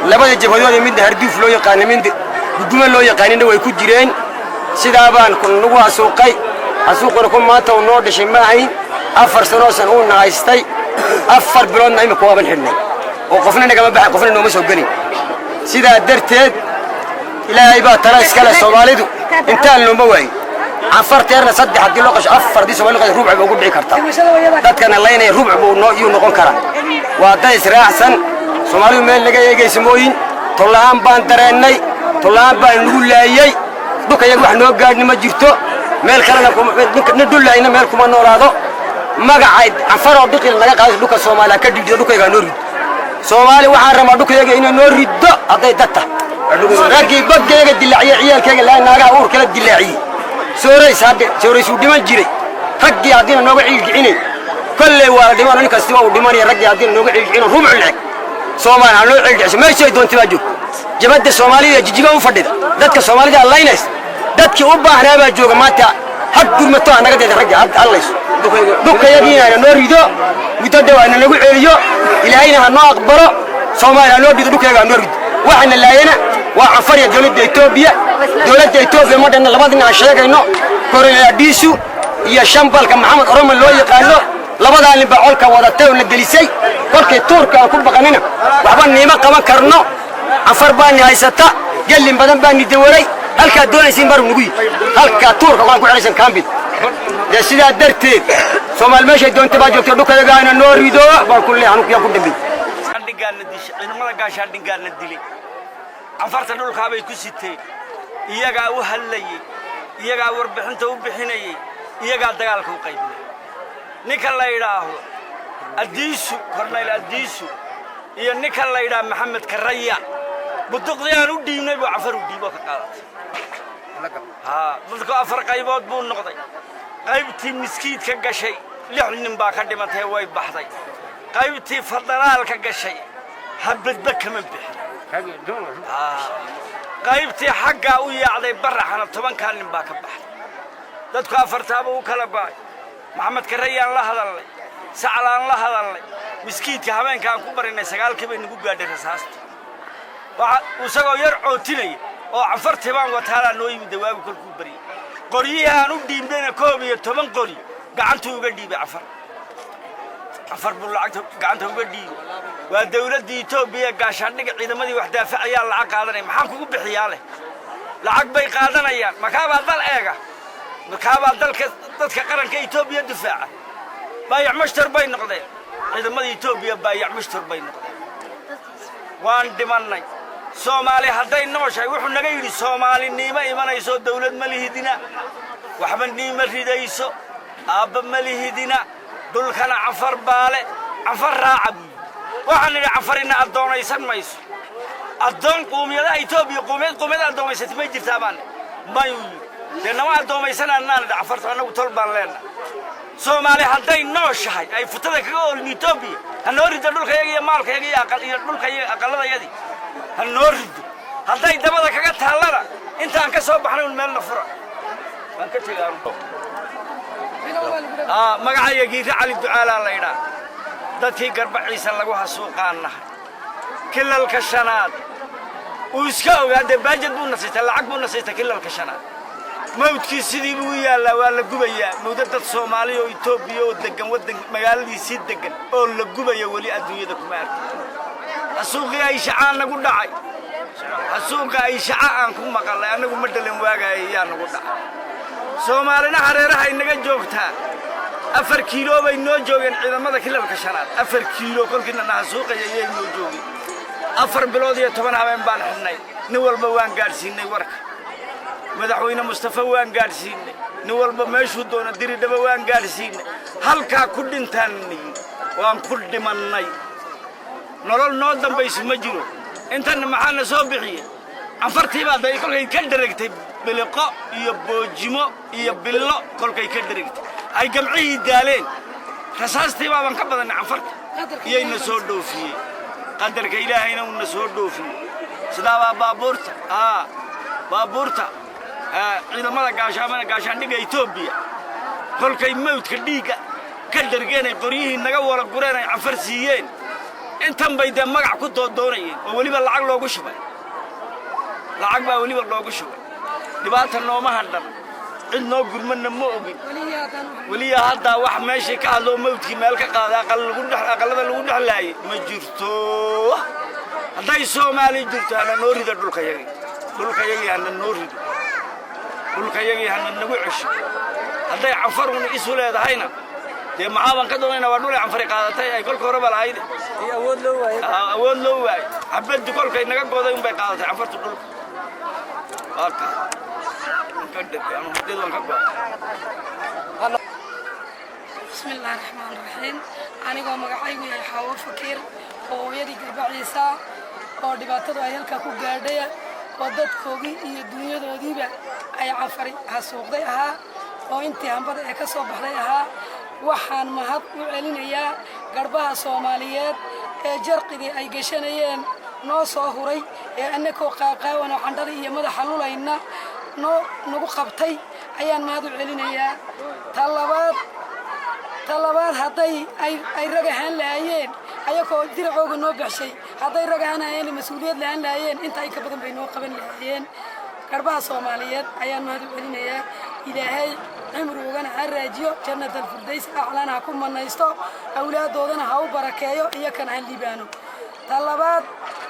لبده جبهة من ده هردوف لو يقان من ده بدون لو يقانين ده ويكجرين سدابان كن نقول سوقي السوق ركون ما تونور ده شماعي أفر سنوسن هو نايستي أفر بلون نايم كواب الحنة وقفنا نجمع بحق قفنا إنه مسوقني سيدا درتد إلى عباد ترى إسكال الصومالي انت اللي موعي عفرت يرنا صدق حد لقش أفر دي سوالي قد ربع بقول بعكرتا ده كان الله يني ربع بقول نقول كرا وده إسراع سن صومالي من اللي جاي يسموين طلعان بان تراني طلعان بان نقول لا يي دوك يروح نوقعني ما جرتو مال كلنا ندل لنا مالكم أنور هذا ما قاعد عفر ودقي لنا قاعد دوك الصومالي كدي دوك يغنوري صومالي وحرم دوك يجينا نوري ده هذا دته رجع بقى يجد العيال عيال كذا لا ناقة أور كلا الدلاعي سوري صادق سوري شو دمان جري رجع عدينا نوقع الجعيني كل واحد دمان أنا كاستوا ودمان يرجع عدينا نوقع الجعيني ربع العك صومال على نوقع الجعش ما يصير دون تواجه جماعة الصومالية جيجا وفردة دتك الصومالية الله ينس دتك أوبا هربا جوجا ماتا حد قرمتو أنا قد يرجع الله يس دوك يجينا نوري ده وتدوا أنا نوقع الجو إلى هنا هنوق برا صومال على نوري دوك يجينا نوري وحنا لاينا وعفر يا دولة إثيوبيا ما دنا لبعضنا عشان إنه كوريا ديسو يا شامبال كمحمد أرام اللي يقالوا لبعضنا اللي بعولك وضعته والجليسي كل تورك وكل بقنينا وعبان نيمة كمان كرنا عفر باني هاي ستا قال لي بدن باني دوري هل كدولة سيمبر نقول هل كتورك وأنا أقول عليه كامبي ده سيدا درتي سومال ماشي دون تباجو كده كده جانا نور فيديو بقول لي أنا كيا كنت بي عندي قال نديش أنا ما لقاش عندي قال نديلي عفرت نقول كابي كوسيتي إيجا وهللي إيجا وربحنت وبحني إيجا دجالك وقيبنا نكلا يراه الديسو كرنيل الديسو إيه نكلا يراه محمد كريا بدقيان ودينا بعفر وديبك قالت ضدك أفر قيبات بون نقطي قيبتي مسكيت كجشي لحن باكر دمته وايد بحثي قيبتي فضلال كجشي حبت بك من بحر قيبتي حقا ويعطي برا حنا طبعا كان باك بحر دتك أفرتابه وكلا باي محمد كريان الله هذا الله سعلان الله هذا الله مسكيت كهمان كان كبر إنه سجال كبير نقول قاعد رساست وسجوا يرعو تلي أو عفرت بان وتهلا نوي بدواب كل كبري قريها نودي بدنا كوبي طبعا قري قعنته وقدي بعفر عفر بالله قعنته وقدي والدولة دي إثيوبيا قاشان نقع إذا ما دي وحدة فعيال العق هذا محاكو بحياله العق بيقادنا يا مكابا ضل إيجا مكابا ضل كتك قرن كإثيوبيا دفاع بايع مشتر بين نقدين إذا ما دي إثيوبيا بايع مشتر بين نقدين وان دماني سومالي هدين نوشي وحنا غيري سومالي نيمة إيمان يسو دولة مليه دينا وحمد نيمة ريديسو أب مليه دينا دول كان عفر بالي عفر راعب وحنا عفرنا الدون يسن مايس الدون قومي لا إثيوبيا قومي الدون يسن تميجر تابان ما يوجد لأن ما الدون يسن أننا عفرت أنا وطلبان لنا سومالي هدين نوشي أي فترة كقول إثيوبيا هنوري دول كيجي مال كيجي دول كيجي أقل يدي هنورد هذا يدبر لك كذا تهلا أنت أنك سوى بحنا المال نفرة أنك تجارب ما قاعد يجي على الدعاء الله يدا ده في قرب عيسى الله وحسوقنا كل الكشنات ويسكوا هذا باجد بنصيت العقب بنصيت كل الكشنات موت كيسدي بويا لا ولا جبيا موتة الصومالي وإثيوبيا ودقن ودقن مقال يسيد دقن أول جبيا ولي الدنيا دكمار السوق أي شعان نقول داعي السوق أي شعان كم مقال أنا قم بدلهم واقع يا نقول داعي سومالنا حريرة هاي نجى جوكتها أفر كيلو بينو جوجن إذا ما ذا كل الكشرات أفر كيلو كل كنا ناسوق يجي إنه جوجي أفر بلودي تبنا من بان حناي نول بوان قارسين نورك مدحوينا مصطفى وان قارسين نول بمشهود دونا ديري دبا وان قارسين هل كا كل تاني وان كل مناي نرول نودم بيس مجرو أنت معنا صبحية عفرتي بعد يقول لك كدركت بلقاء يبوجمو يبلو كل كي كدركت أي جمعي دالين خصاصتي بعد نكبر أن عفرت ينسور دوفي قدرك إلهينا ونسور دوفي سدوا بابورتا بابورتا ciidamada gaashaandhigga Itoobiya kolkay mawdka dhiiga ka dargeenay qoryihii naga wala gureen ay cafar siiyeen intan bay de magac ku doonayeen oo waliba lacag loogu shubay lacag baa waliba loogu shubay dhibaata nooma hadhan cid noo gurmadna ma ogin waliya hadda wax meeshii ka hadloo mawdkii meel ka qaaday aqalada lagu dhexlaayay ma jirto hadday Soomaali jirto ana noo rida dhulkayagii ana noo rido dhulkayagii ana nagu cesho hadday cafaruna isu leedahayna dee maxaaban ka doonayna waa dhulay canfari qaadatay ay kolka horeba lahayd awood loo waayay xabaddu kolkay naga goday unbay qaadatay canfartu dhulka waaka بسم الله الرحمن الرحيم أنا قام قاعد يا حوا فكير ويدي قرب عيسى ودبعته عيالك كوجارديا ودت كوجي الدنيا دوديبة أي عفري هالسوق ذيها وأنت هم بدأ كسب عليها وحن مهب وعلنيا قربها صوماليات جرقدي أي جشنيين ناس هوري أنك وقاقا ونعندري يمد حلولينا نو قبتي أيان ما هذا علنيا طلبات هذي أي رجعان لعين أيكو درعوج نوبع شيء هذي رجعان عين مسؤولية لعين لعين أنت أي كبدن بينو قبل لعين كربها صوماليات أيان ما هذا علنيا إلى هاي عمرو وجنا الراديو جنة الفرديس أعلنها كم من يستو أولاد دودنا هاو بركايو إياه كان عن ليبانو طلبات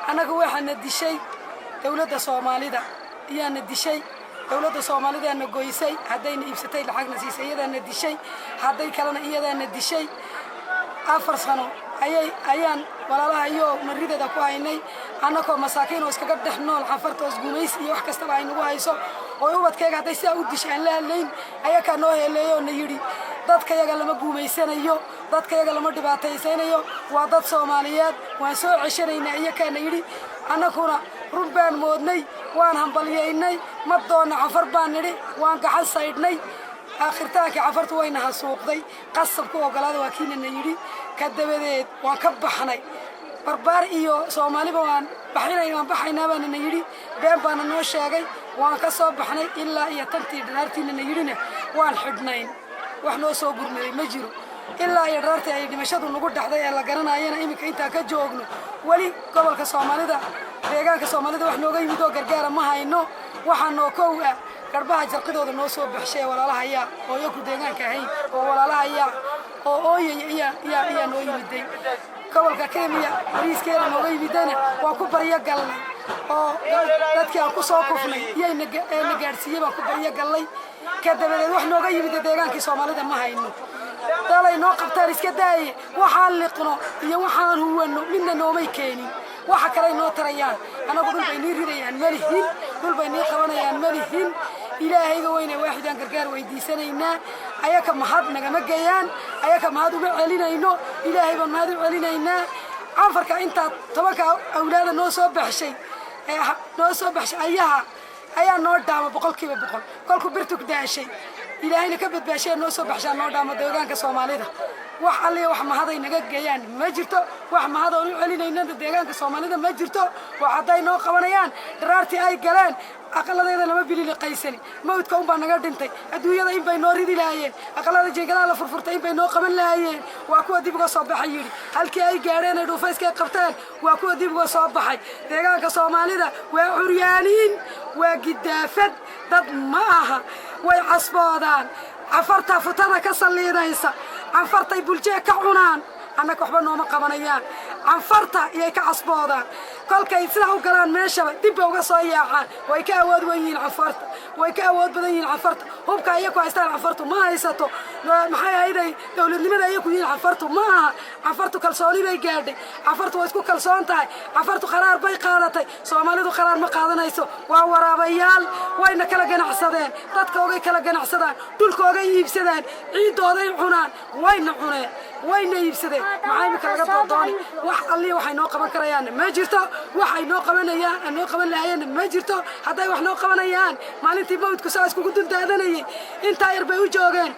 أنا جوا حندي شيء دولة الصومالي ده إياه ندي شيء دولة الصومالي ده إنه جويسي هذين يبستي الحق نسيس إياه ده ندي شيء هذين كلنا إياه ده ندي شيء أفرسانو أيان ولا لا أيوه مريدة ده كوايني أنا كم مساكين وإسكاك دحنول حفرت وسجونيس يوح كستبع عينه هايسو ويوبد كيك هذا يسوي أوديش عن لا لين أيا كانوا هلايو نيري ضد كيك لما جوميسين أيوه ضد كيك لما دبعتيسين أيوه وضد صوماليات وسوء عشرين أيا كان يري أنا كنا ربان مودني وأنا هم بلييني مدون عفر بانري وأنا كحل صيدني آخر تاك عفرت وينها سوق ذي قصب كوا قلاد وكيل النيري كدبدت وكبحني بربار إيو صومالي بوان بحينا يوان بحينا بان النيري بين بان النوش شاقي وان كصوب بحني إلا إيا تنتي دلارتين النيرينا وان حدنين وحنو صوبر مجرو إلا إيا دلارتي أي دمشادو نقول دحضي إلا قرانا أيانا إيمك إنتا كجوغنو ولي قبل كصومالي دا deegaanka Soomaalida wax nooga yimid oo gargaar ma hayno waxaan noo koowa garbaha jarqidooda noo soo baxshay walaalahaya oo iyagu deegaanka ahayn oo walaalahaya oo ooyaya noo yimiday gobolka Kenya bariiskeena nooga yimidana waa ku bariya galnay oo dadkii aan ku soo kufnay iyayna gaarsiiyay baan ku bariya galnay ka dabadeed wax nooga yimid deegaanka Soomaalida ma hayno dalay noo qabtaan iska daayay waxaan liqno iyo waxaan huwano midna noomay keenin waxa kale noo tarayaan anagu dul bay niiridayaan malihin dul bay nii qabanayaan malihin ilaahayga weyne waaxidaan gargaar weydiisanayna ayaka mahad nagama geeyaan ayaka mahad uga celinayno ilaahay baan mahad u celinayna anfarka inta tobanka awlaada noo soo baxshay ayaa noo dhaama 100% kolku birtu daashay ilaahayna ka badbaashay noo soo baxshay noo dhaama deegaanka Soomaalida wax alle wax mahaday naga geeyaan ma jirto wax mahado u celinayna deegaanka Soomaalida ma jirto waxaday noo qabanayaan daraartii ay galeen aqaladeeda lama bilil qaysani mawdka un baa naga dhintay adduunyada in bay noo ridi laayeen aqalada jeegada la furfurtay in bay noo qaban laayeen waa kuwa dib uga soo baxay yiri halkii ay gaareen ay dhuufayska qabteen waa kuwa dib uga soo baxay deegaanka Soomaalida waa curyaaniin waa gidaafad dad ma aha way casboodaan afarta futada ka saliidaysa anfartay bulshada ka cunaan anaka waxba nooma qabanayaan anfarta iyay ka casboodaan kolkay sida u galaan meeshaba dib uga soo yaacaan way ka awood weeyeen anfarta way ka awood badan yihiin anfarta hubka iyagu haystaan anfartu ma haysato maxay ahayday dawladnimada iyagu yihiin anfartu ma aha anfartu kalsooni bay gaadhay anfartu way isku kalsoon tahay anfartu qaraar bay qaadatay Soomaalidu qaraar ma qaadanayso waa waraabayaal wayna kala ganacsadeen dadkooda kala ganacsadaan dhulkooda iibsadaan ciidooday cunaan wayna iibsadeen maxay ma kala doonay wax alli waxay noo qaban karayaan ma jirto waxay noo qaban lahaayeen ma jirto haday wax noo qabanayaan maalintii mawdku saas kugu dundaadanayay inta yar bay u joogeen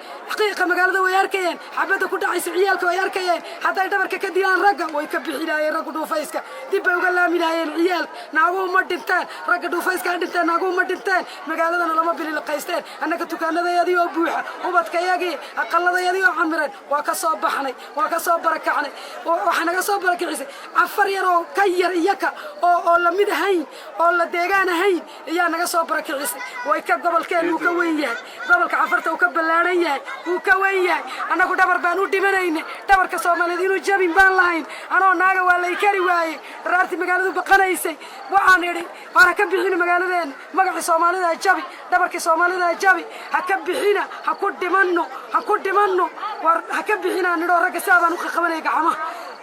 qiiqa magaalada way arkayeen xabadda ku dhacaysa ciyaalka way arkayeen hadday dhabarka ka dilaan ragga way ka bixi lahaayeen ragga dhuufayska dib bay uga laami lahaayeen ciyaal naaguhu ma dhinteen ragga dhuufayska ha dhinteen naaguhu ma dhinteen magaaladana lama bililiqaysteen annaga dukaanadayadii oo buuxa ubadkayagii aqalladayadii oo camiran waa ka soo baxnay waa ka soo barakacnay waxaa naga soo barakicisay afar yar oo ka yar iyaka oo la mid ahayn oo la deegaan ahayn ayaa naga soo barakicisay way ka gobolkeen uu ka weyn yahay gobolka cafarta uu ka ballaaran yahay uu ka weyn yahay annagu dhabar baan u dhimanayna dhabarka Soomaaliyeed inuu jabin baan lahayn anoo naaga waa lay kari waayey raarti magaaladu baqanaysay waxaan idhi waana ka bixin magaaladeen magaca Soomaalida jabi dhabarka Soomaalida jabi ha ka bixina ha ku dhimanno war ha ka bixina nidho ragga saabaan u qabanay gacmaha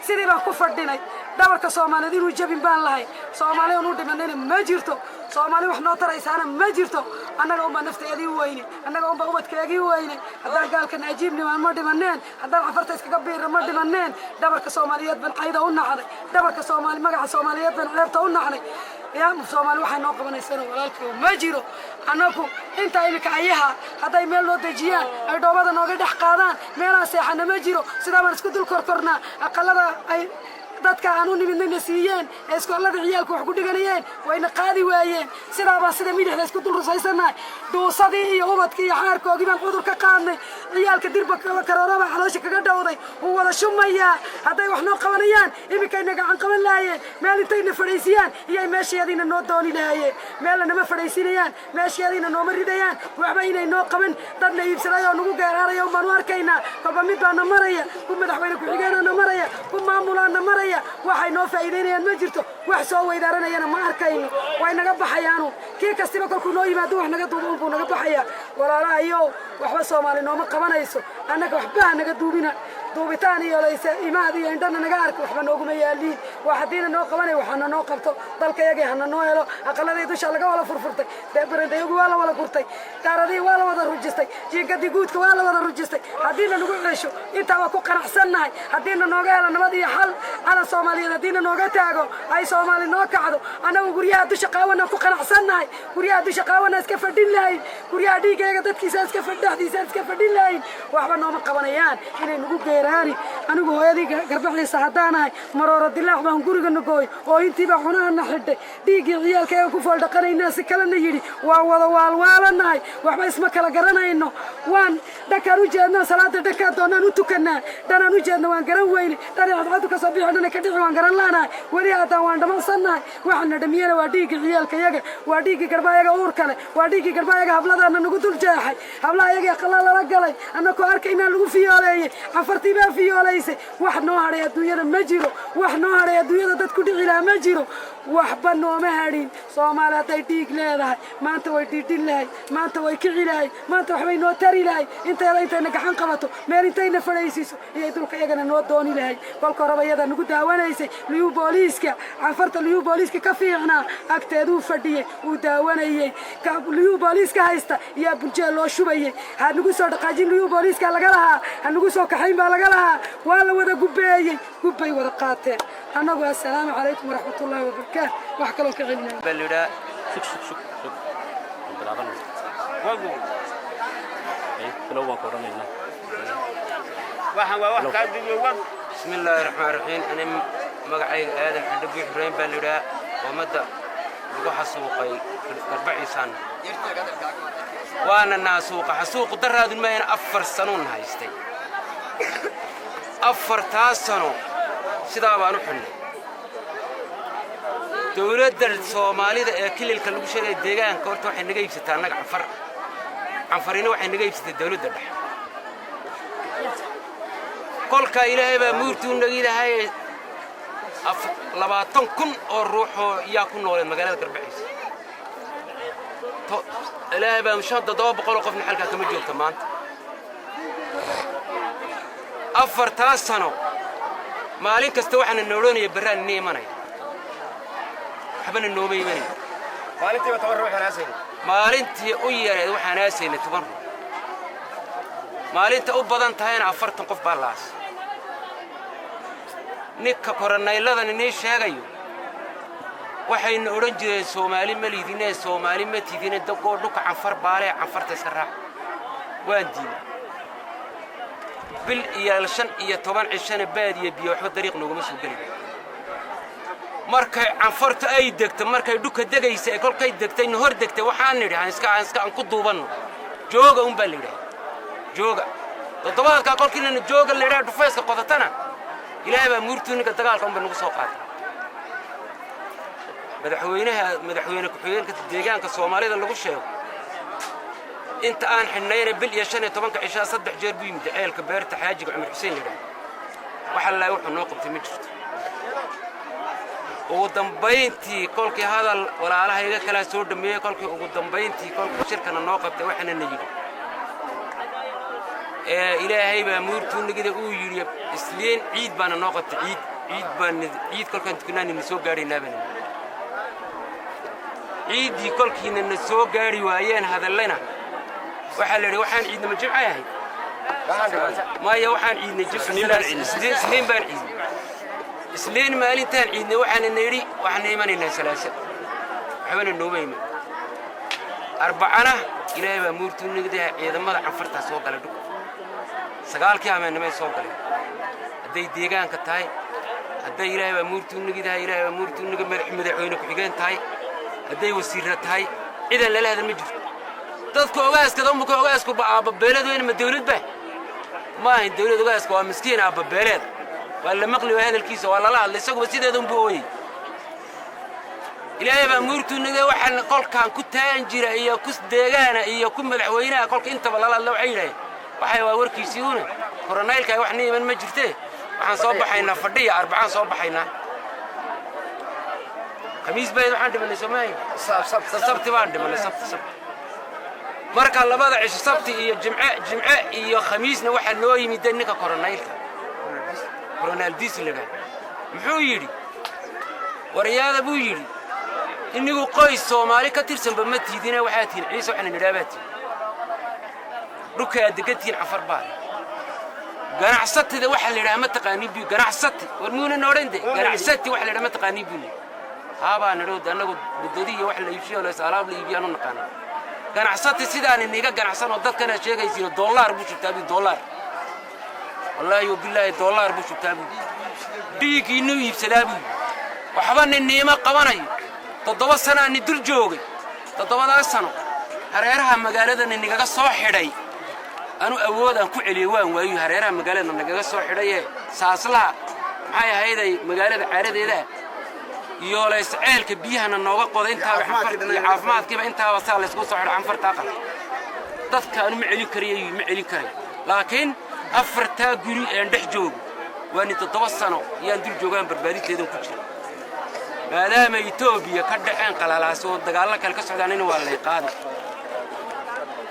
sidii baan ku fadhinay dhabarka Soomaaliyeed inuu jabin baan lahayn Soomaaliya uu dhimanayna ma jirto Soomaali wax noo taraysaana ma jirto annaga uma nafteedii weyne annaga uma ubadkeedii weyne haddaan gaalkan ajiibni ma dhimaneen haddaan cafarta iskaga biirna ma dhimaneen dhabarka Soomaaliyeed ban cayda u nacday dhabarka Soomaali magaca Soomaaliyeed ban ceebta u nacday yaa Soomaali waxay noo qabanaysana walaalkii ma jiro annagu inta ilka ayaha hadday meel loo dejiyaan ay dhoobada nooga dhex qaadaan meelaha seexana ma jiro sidaa baan isku dul korkornaa aqalada ay dadka aanu nimidna siiyeen iskoolada ciyaalku wax ku dhiganayeen wayna qaadi waayeen sidaaba sida midixda isku dul rusaysanay duusadii iyo ubadkii iyo xaarkoogii baan cudur ka qaadnay ciyaalka dirba karooraba caloosha kaga dhawday uu wada shumaya hadday wax noo qabanayaan imikayna gacan qaban lahaayeen meel intayna fadhiisiyaan iyo meesheediina noo dooni lahaayeen meelna ma fadhiisinayaan meesheediina nooma ridayaan waxba inay noo qaban dadna iibsaday oo nagu gaaraarayo baan u arkaynaa kolba mid baana maraya ku madaxweyne ku-xigeenana maraya ku maamulaana maraya waxay noo faa'iideynayaan ma jirto wax soo weydaaranayana ma arkayno way naga baxayaanu kii kastiba kolkuu noo yimaado wax naga duubo unbuu naga baxaya walaalahayow waxba Soomaali nooma qabanayso annaga waxba naga duubina duubitaan iyo laysa imaad iyo indhana naga arko waxba nooguma yaaliin wax hadiina noo qabanay waxana noo qabto dalkayagii hana noo helo aqaladii dusha laga wala furfurtay deebarandayagu waa la wala gurtay daaradii waa la wada rujistay jiingadii guudka waa la wada rujistay hadiina nagu ceesho intaa waa ku qanacsannahay hadiina nooga helo nabad iyo xal على Soomaaliyeed hadiina nooga taago ay Soomaali noo kacdo anagu guryaha dusha qaawana ku qanacsannahay guryaha dusha qaawana iska fadhin lahayn guryaha dhiigayga dadkiisa iska fadhaxdiisa iska fadhin lahayn waxba nooma qabanayaan inay nagu geeraani anigu hooyadii garbaxiisa hadaanahay marooro dilaax baan guriga nagooy oo intiiba cunaana xidhay dhiigii ciyaalkayga ku fool dhaqanaynaa si kalena yidhi waa wada waalwaalanahay waxba isma kala garanayno waan dhakaan u jeednaa salaada dhakaan doonaan u tukanaa dhanaan u jeedna waan garan weyne dhanaacadu ka soo bixinana ka dhici waan garan laanahay weli haddaan waan dhammaansannahay waxaana dhamiyana waa dhiigii ciyaalkayaga waa dhiigii garbaayaga uurka leh waa dhiigii garbaayaga habladaana nagu dul jeexay hablaha iyaga qalaa lala galay annakoo arkaynaa lagu fiyooleeyey cafartii baa fiyoolaysay wax noo hadhay adduunyada ma jiro wax noo hadhay adduunyada dad ku dhici lahaa ma jiro waxba nooma hadhin Soomaali hadday dhiig leedahay maanta way dhiidhin lahay maanta way kici lahay maanta waxbay noo tari lahay intayna gacan qabato meel intayna fadhaysiiso iyo dulka iyagana noo dooni lahay kolka horeba iyada nagu daawanaysay liyu booliiska cafarta liyu booliiska ka fiicnaa agteeduu fadhiyey uu daawanayey liyu booliiska haysta iyo bulshada loo shubayey ha nagu soo dhaqaajin liyu booliiska laga lahaa ha nagu soo kaxayn baa laga lahaa waa la wada gubeeyey gubbay wada qaateen annagu assalaamu calaykum waraxmatullaahi wabarakaatu wax kaloo ka celinaya balida shuk bilaaban wagu kala waan ku oranayna waxaan waa wax ka dibiyo wad bismillaahir rahmaanir rahiim ana magacayga aadan xadbi xureen balida umada lagu xasuuqay garbaciisan waana naasuuqa xasuuq daraadin ma ina 4 sano haystay 4 sano sidaa baan u xidhnay dawladda Soomaalida ee kililka lagu sheegay deegaanka horta waxay naga iibsataa annaga canfarina waxay naga iibsatay dawladda dhexe kolka ilaahay baa muurtu nagiidahay 20,000 oo ruux oo yaa ku nool magaalada Garbaciis ilaahay baa 700 qofna halka kama joogto maanta 4 sano maalin kasta waxaan noolonaya baraan neemanay habana noomay iman maalintii ba tabar waxaan aasay maalintii u yareed waxaan aasayna 10 maalinta u badan tahayna 40 qof baa laas ninka koronayladan inay sheegayo waxayna oran jireen Soomaali ma liidinay Soomaali ma tiidinay dadkoo dhulka canfar baale canfarta iska raac waan diiday bil iyo 5 iyo 10 cishana baadiye biyo waxba dariiq noogama soo galin markay canfarta ay degto markay dhuka degaysa ee kolkay degtay hor degtay waxaan nidhi aan ku duubanno jooga un baa leeyahay jooga toddobaadka kolkiina jooga leeyahay dhufayska qodatana ilaahay baa muurtuuniga dagaalka un baa nagu soo qaaday madaxweyne ku-xigeenka deegaanka Soomaalida lagu sheego inta aan xidhnayna bil iyo 15 cisha 3 jeer buu yimid ceelka beerta xaajiga Cumar Xuseen leeyahay waxa la wuxuu noo qabtay ma jirto ugu dambayntii kolkii hadal walaalahayga kala soo dhameeyay kolkii ugu dambayntii kolkii shirkana noo qabtay waxana nayid ilaahay baa muurtuunigida uu yiri isliin ciid baana noo qabtay ciid kolkaan tukanaan soo gaarayna baan ciidii kolkiina soo gaari waayeen hadallayna waxa la yiri waxaan ciidna ma jimcahay waxaan ciidna isliin baan ciid isliin maalintaan ciidna waxaan nayri waxaan iimanayna salaasa waxbana noobayma arbacana ilaahay baa muurtuunigida ciidamada canfarta soo galay dhug sagaalkii ameenimay soo galay haday deegaanka tahay haday ilaahay baa muurtuunigida madaxweyne ku-xigeen tahay haday wasiirra tahay ciidan la leeyahay ma jirto dadku ogaaska baaba beelad weyn ma dawlad ba ma ahin dawlad ogaaska waa miskiin aaba beelad wala maqli hadalkiisa wala la hadlay isagu sideedan buu ooyay ilaahay baa muurtuunigida waxaan qolkaan ku taan jira iyo ku deegaana iyo ku madaxweynaha qolka inta la loo ciiday waxay waa warkiisii una koronaylka wax niiman ma jirtee waxaan soo baxaynaa fadhiya arbacaan soo baxaynaa khamiis bay waxaan dhimanay Soomaaliya sabti baan dhimanay sabti marka labada cisho sabti iyo jimce iyo khamiisna waxa noo yimid ninka koronaylka Ronaldis laga muxuu yiri wariyada buu yiri inigu qoys Soomaali ka tirsan ma tiidina waxa tiin ciise waxaan nidaabaati dhuka degatiin afar baa ganacsatida waxa la yiraahdo ma taqaaniin bi ganacsati warmuuna noorinde ganacsati waxa la yiraahdo ma taqaaniin bi haaba nidoo anagu budadiyo wax la iibshiyo la salaam la iibiyo naqaan ganacsati sidaan iniga ganacsan oo dadkana sheegaysiin dollar buu shubtaabi dollar wallahi billahi dollar buu shubtaabi diigiinu iibsadaabi waxba niima qabanayo 7 sano aan dul joogay 7 sano hareeraha magaalada ninaga soo xidhay anu awood aan ku celiyo waan waayo hareeraha magaalada ninaga soo xidhay saaslaha maxay ahayday magaalada caaradeeda iyo la isceelka biyahana nooga qoday inta caafimaadkiiba inta wasaa la isku soo xidhay anfarta qal dadka anu ma celin kariyo laakiin afarta guri ee dhex joog waan 7 sano yaan dul joogaan barbaadinteedan ku jira maadaama Itoobiya ka dhaceen qalalaasoo dagaal kale ka socdaan in waa la qaado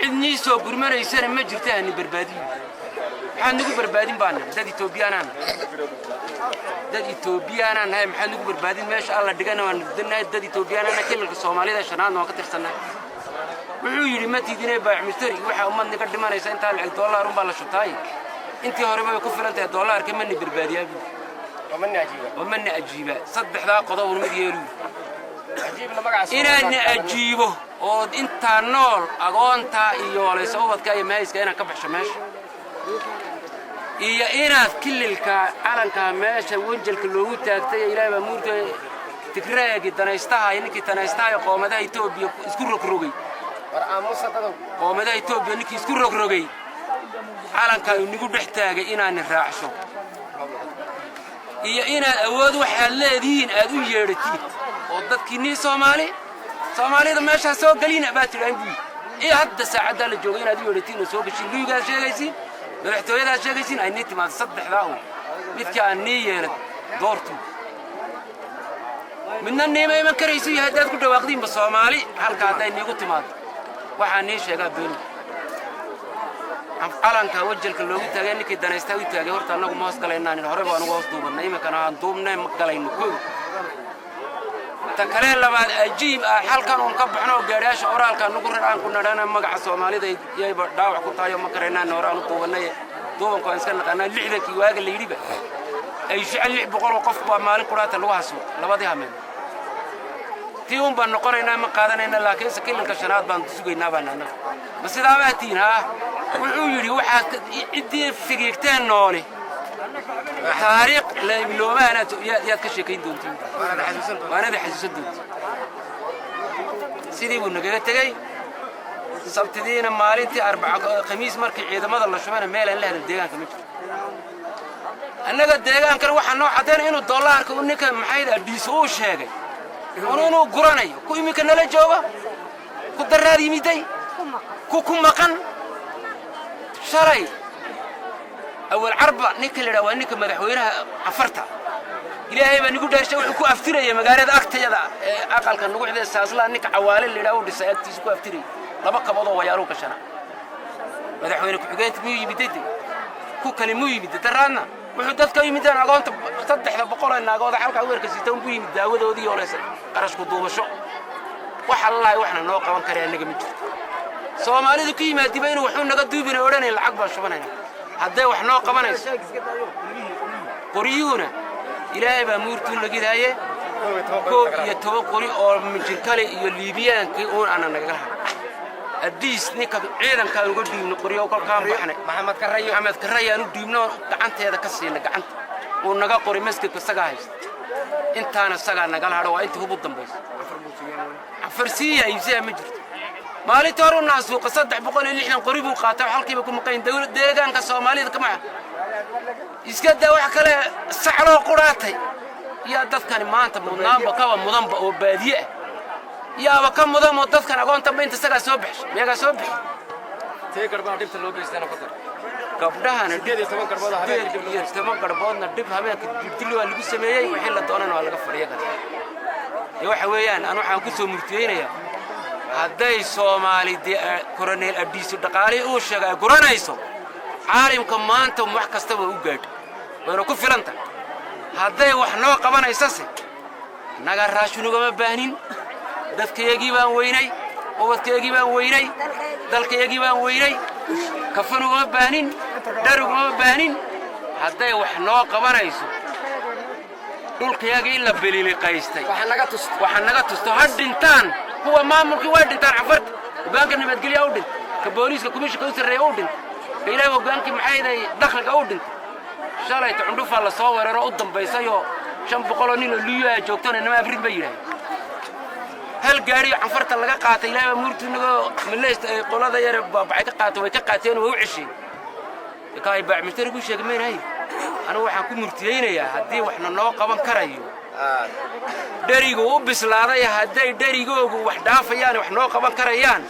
idnii soo gurmanaysana ma jirtaan barbaadin waxaan ugu barbaadin baan dad Itoobiyaanaan hay maxaan ugu barbaadin meesha alla dhigana waan dad Itoobiyaanaan kilka Soomaalida shanaad oo ka tirsanaa wuxuu yiri ma tiidinay baa mistari waxa ummadna ka dhimanaysa inta lacag dollar baa la shutay intii hore way ku filantahay dollarka ma ni barbaadiyaa ومن أجيبه صدق ذا قضاء المديرو إن أجيبه وأنت نول أقانت إياه لسوبت كاي مايس كأنا كبح شماش إياه إنا كل العالم كماش وجل كله تأتي إلى بمورك تكرهك تنايستها إنك تنايستها قوم ذا يتوب يسكرك رجي قوم ذا يتوب إنك يسكرك رجي عالم كنقول بحتاج إنا نراعشوا iyo inaad awood waxa leediin aad u yeertid oo dadkii Soomaalida meesha soo galina baa tiraan buu hadda saacada la joogo inaad u yeertiin oo soo gashin liiga sheegaysiin madaxtooyada sheegaysiin ay nitimaad saddexdaa midka aan yeelad doortu midna neemay ma karayso haddaad ku dhawaaqdiin ba Soomaali halka haday nigu timaad waxaan sheegaa been calanka wajilka loogu taagay ninkii danaystaa u taagay horta anagu ma hoos galaynaan hore baan uga hoos duubnay imikana aan duubnay ma galayno koow ta kale labaad ajiib halkan oo ka baxno gaariyaasha oraalka nagu raraan ku nadana magaca Soomaalida ay dhaawac ku taayo ma kareynaan hore aan duubnay duubanku aan iska naqanaa 60kii waaga la yiriba ay shicil 600 qof baa maalin quraata lagu haso labadii hameen تيوم بنقرنا ما قادنا لكن سكين الكشنات بنسوقنا بننا بس إذا ما تينا ويجري واحد يدي فيكتين نوني تاريخ لو ما أنا يتكشكين دونتي وأنا ده حسوس دونتي سيدي بنقول تجي سبتدينا مالتي 4 خميس مركي عيد ماذا الله شو أنا ميل إلا الديان كميت أنا قد ديان كانوا واحد نوع عدين إنه الدولار كونك محيد بيسوش هذا ونو قراني كوي مكان لا جوابه كدرار يميدي كوكم مكان شري أول عربة نكل لو أنك مدحوينها عفرتها إلهي ما نقول ده شيء كو أفتري يا مقالة أكتر هذا أقل كان نقول هذا الساسلا أنك عوالي اللي راود السيد تسكو أفتري لا بقى بضو وياروك الشنا مدحوينك حاجات مية بديتي كو كلمة يمد ترانا وحدات كي يمدان أقول تصدق بقول إن أقول حركة أول كسيتون بوي مداود ودي ولا سر قرش كدوم شو وح الله وإحنا نوقع ونكره نجم جد سوامالي ذكي ما تبين وحنا نقدو بين وراني العقبة شو بنانا هدا وإحنا نوقع بناس قريونا إلهي بمورتون لقيت هاي كو يتوقعي أو من جنكالي الليبيان كي أون أنا نقولها الديس نيك عيدا كانوا يقولون نقريه وكل كام بحنا محمد كريا نديمنا قعنت هذا كسينا قعنت ونقا قري مسك كسجاهز أنت أنا سجا نقال هذا وأنت هو بدم بس عفرسية يبزي مجرد مالي ترى الناس وقصدع بقول اللي إحنا قريب وقاطع حلقي بكون مقين دولة ديجان كسومالي ذك معه يسكت وحكله السعر وقراتي يا دفكان ما أنت منام بكوا مضم وبادية يا وكم مضم ودفكان أقول أنت بين تسجى صبح ميجا صبح تيجي كربان ديب تلوجي استنا فترة قبلها أنا ديب يستمر كربان هذا يستمر كربان ندب هم كتبتلوا اللي بيسميه وحلا تونا ولا قفرية كذا يا حويان أنا حنقصه مرتين يا هداي سومالي دي كورنيل أديس الدقاري وشجع كورنيسو عالم كمان توم محكس تبغى وجد ونكون فلانتا هداي وحنا قبنا يساسي نجار راشونو كم بهنين دفك يجيبان ويني وبدك يجيبان ويني دلك يجيبان ويني كفنو كم بهنين دارو كم بهنين هداي وحنا قبنا يسو دول كياجي إلا بليل قايستي وحنا قطستو هاد إنتان هو ما ممكن واحد إنتان عفرت وبانك إنه بتقولي أودن كبوليس ككوميش كوسر ري أودن إلى وبانك محيدا دخلك أودن شالي تعندو فلا صور أنا قدام بيسايو شام بقولني لليو جوكتون إنما أفريد بيره هل جاري عفرت اللي قاعد إلى مورت إنه من ليش قول هذا يا رب بعد قاعد ويتقاعدين وعشرين كاي باع مشترك وش يجمعين هاي أنا واحد كم مرتين يا هدي وإحنا نوقف كرايو دريجو بس لا رأي هدي دريجو وحدة فيان وإحنا نوقف كريان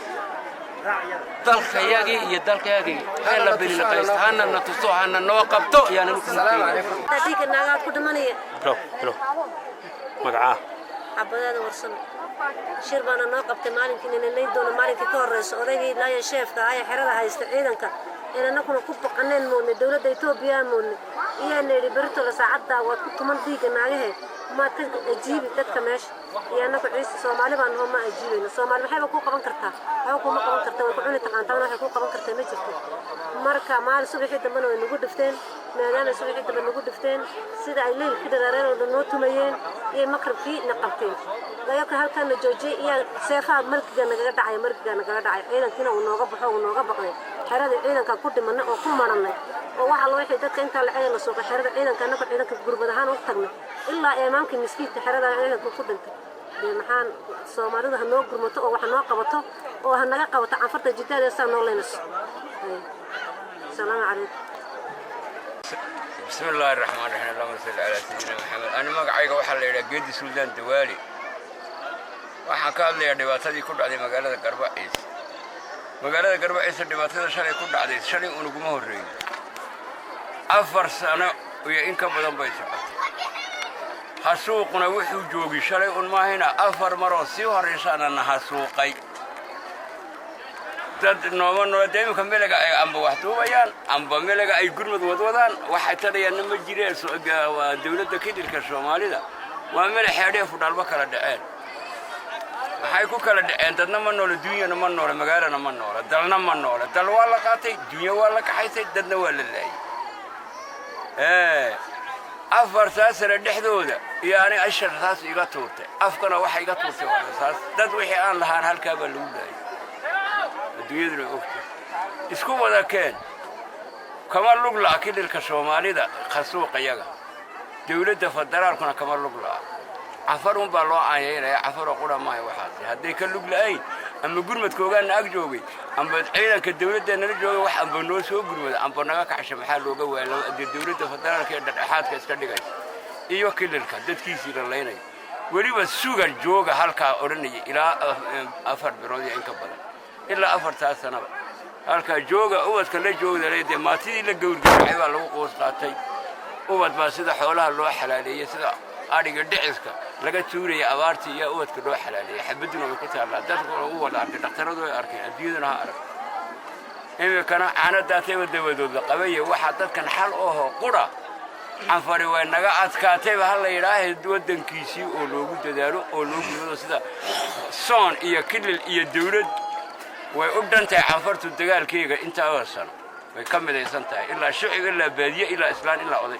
دل خياجي يدل خياجي هلا بين القيس هنا نتصو هنا نوقف تو يعني السلام عليكم هذيك الناقات كل مني حلو مقعاه عبادة ورسل شربنا نوقف تمالين كنا نليدون مالين كورس أودي لا يشاف كأي حرة هيستعيدنك إن نكون كوب قنن من الدولة إثيوبيا من يعني بريتو لساعدة وكنت من ديك ناجيه ما تجيب تتكمش يعني نكون عيس الصومالي بأنهم ما يجيبين الصومالي بحب كوب قبل كرتا أو كوب قبل كرتا ويكونوا تقانتون ويحب كوب قبل كرتا ميجي مركا مال سوي حتى منو نقول دفتين مالنا سوي حتى منو نقول دفتين سيد الليل كده دارين ودنوتو مين إيه مقرب فيه نقبتين لا يمكن هل كان جوجي يا سيفا ملك جانا قدعي مرك جانا قدعي أيضا كنا ونوقف ونوقف حرد أيضا كقد من وكم مرنا وواحد الله يحيي دتك أنت العين السوق حرد أيضا كان نقد أيضا كجروب هان وقتنا إلا إمامك مسكين حرد أيضا كقد أنت بمحان الصومالي ده هنوقف متو وحنوقفته وهنلاقى وتعفرت جدا يصير نولينس السلام عليكم بسم الله الرحمن الرحيم اللهم صل على سيدنا محمد أنا مقعيق وحل إلى جد سودان دوالي waxaan ka hadlayaa dhibaatadii ku dhacday magaalada Garbaciis dhibaatada shalay ku dhacday shalay unuguma horeeyay 4 sano iyo in ka badan bay socotay hasuuqna wuxuu joogay shalay un maahina 4 mar oo sii horeysana hasuuqay dad nooman deemka melaga ay amba wax duubayaan amba melaga ay gurmad wadwadaan waxa tadayaan ma jireen dawladda kidilka Soomaalida waa meel xeedheef dalba kala dhaceen waxay ku kala dhaceen dadna ma nool dunyana ma nool magaalana ma nool dalna ma nool dal waa la qaatay dunya waa la kaxaysay dadna waa la laayay afartaa sano dhexdooda iyo ani ashar rasaas iga tuurtay afkana waxa iga tuurtay waa rasaas dad wixii aan lahaan halkaa baa lagu laayay adduunyaduna ogtay isku wada keen kama lug la'a kililka soomaalida khasuuqayaga dawladda federaalkuna kama lug la'a cafar un baa loo aanyeynaya cafaroo qura maaha waxaasi hadday ka lug la'ayn ama gurmadkoogaana ag joogay amba ciidanka dawladda nala joogay wax amba noo soo gurmada amba naga kacsha maxaa looga waalo haddii dawladda federaalka ee dhexdhexaadka iska dhigaysa iyo kililka dadkiisii la laynaya weliba sugan jooga halkaa odhanaya ilaa 4 bilood iyo in ka badan ilaa 4 sanaba halkaa jooga ubadka la joogda leedee maatidii la gowrgacay baa lagu qoos qaatay ubad baa sida xoolaha loo xalaaleeyay sida ariga dhiciska laga tuuraya abaartii iyo ubadka loo xalaaleeyay xabaduna way ku taallaa dadku u wada arkay dhakhtaradu ay arkeen adduunyaduna ha arag imikana caanadaatay waddawadooda qabaya waxaa dadkan xal oo qura canfari way naga adkaatayba ha la yidhaaha waddankiisii oo loogu dadaalo oo loo gudado sida soon iyo kilil iyo dawlad way u dhantahay canfartu dagaalkeyga intaa sano way ka midaysan tahay ilaa shucib ilaa baadiye ilaa islaan ilaa oday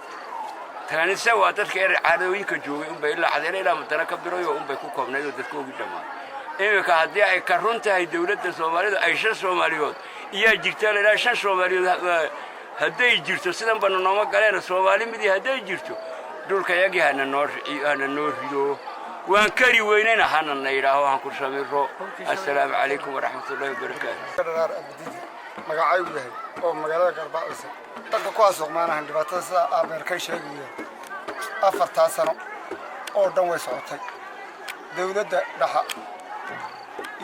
taanise waa dadka erer caadooyinka joogay unbay ilaa cadeele ilaa mudana ka birayo unbay ku koobnayd oo dadkoogii dhammaan imika haddii ay ka run tahay dawladda soomaalida ay 5 Soomaaliyood iyaa jirta ilaa 5 Soomaaliyood hadday jirto sidan banu nooma galeen Soomaali midii hadday jirto dhulka yagi hana noo rido waan kari weynayna hana nayraho aan ku samiro assalaamu calaykum waraxmatullaahi wabarakaatuh magacaygu yahay oo magaalada Garbacaysa dadka ku asooqmaanahan dhibaatada sida abeerkay sheegaya 4 sano oo dhan way socotay dawladda dhaxa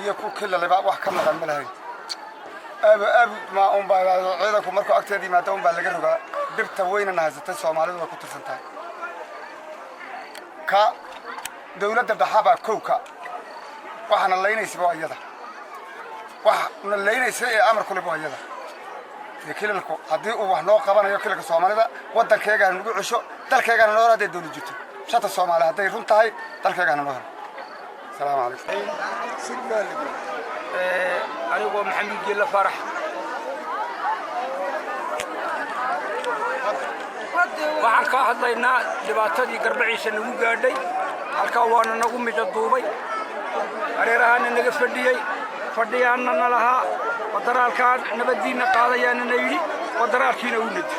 iyo ku kilaliba wax ka maqan ma lahayn abu ma on baa ciidanku markuu agteedii maadaama baa laga rogaa dibta weynana haysatay Soomaalidu way ku tirsantahay ka dawladda dhaxa baa kowka waxana leeynaysiba iyada waxna leeynaysa ee amarku leh iyada kililku haddii uu wax noo qabanayo kililka Soomaalida waddankeega nagu cusho dalkeegana noo raadey dawlad jirto shata Soomaali hadday run tahay dalkeegana noo helo salaamu calaykum sidmaali anigoo maxamed geela farax waxaan ka hadlaynaa dhibaatadii Garbaciisa nagu gaadhay halkaa waana nagu mida duubay areerahaana naga fadhiyaana nalahaa wadaraalkaan nabadiina qaadayaana na yidhi wadaraalkiina u nadi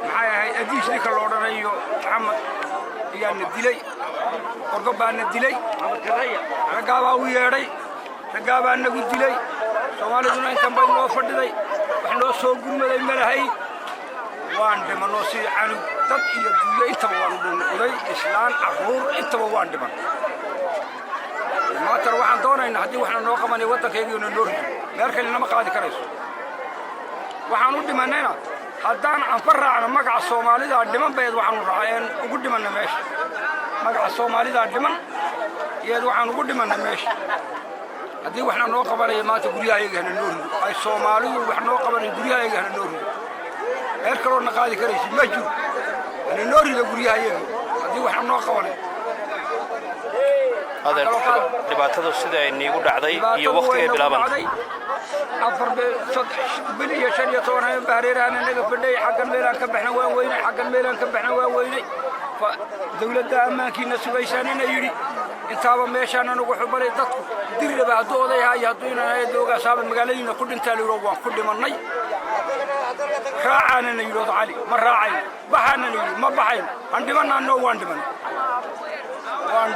maxay ahayd adiis ninka la odhanayo maxamed ayaana dilay qorgo baana dilay raggaa baa u yeedhay raggaa baa nagu dilay Soomaaliduna intan bay noo fadhiday wax noo soo gurmaday ma lahayn waan dhimanoo sidii canug dad iyo duuyo intaba waan dhunquday islaan carruur intaba waan dhiman maanta waxaan doonaynaa haddii waxna noo qabanay waddankeygana noo rido meel kale nama qaadi karayso waxaan u dhimanayna haddaan anfar raacno magaca Soomaalida dhiman bayd waxaan raaceen ugu dhimanna meesha magaca Soomaalida dhiman iyad waxaan ugu dhimanna meesha haddii waxna noo qabanay maanta guriyahayagana noo rido ay Soomaalidu wax noo qabanay guriyahayagana noo rido meel kaloo na qaadi karayso ma jiro ana noo rido guryahayaga haddii waxna noo qabanay هذا dhibaatada sida ay niigu dhacday iyo waqtiga bilaabantay afar bil iyo 15 baareerana naga fadhay xaqan meelaan ka baxna waan weynay xaqan meelaan ka baxna waan weynay dawladda ammaankiina sugaysanina yiri intaaba meeshaan anagu xubalay dadku dirraba hadooday hadduu inay dooga saab magaaladiina ku dhintaa leeyo waan ku dhimanay raacana yiro cali ma raacay baxana yiri ma baxay aan dhimanano waan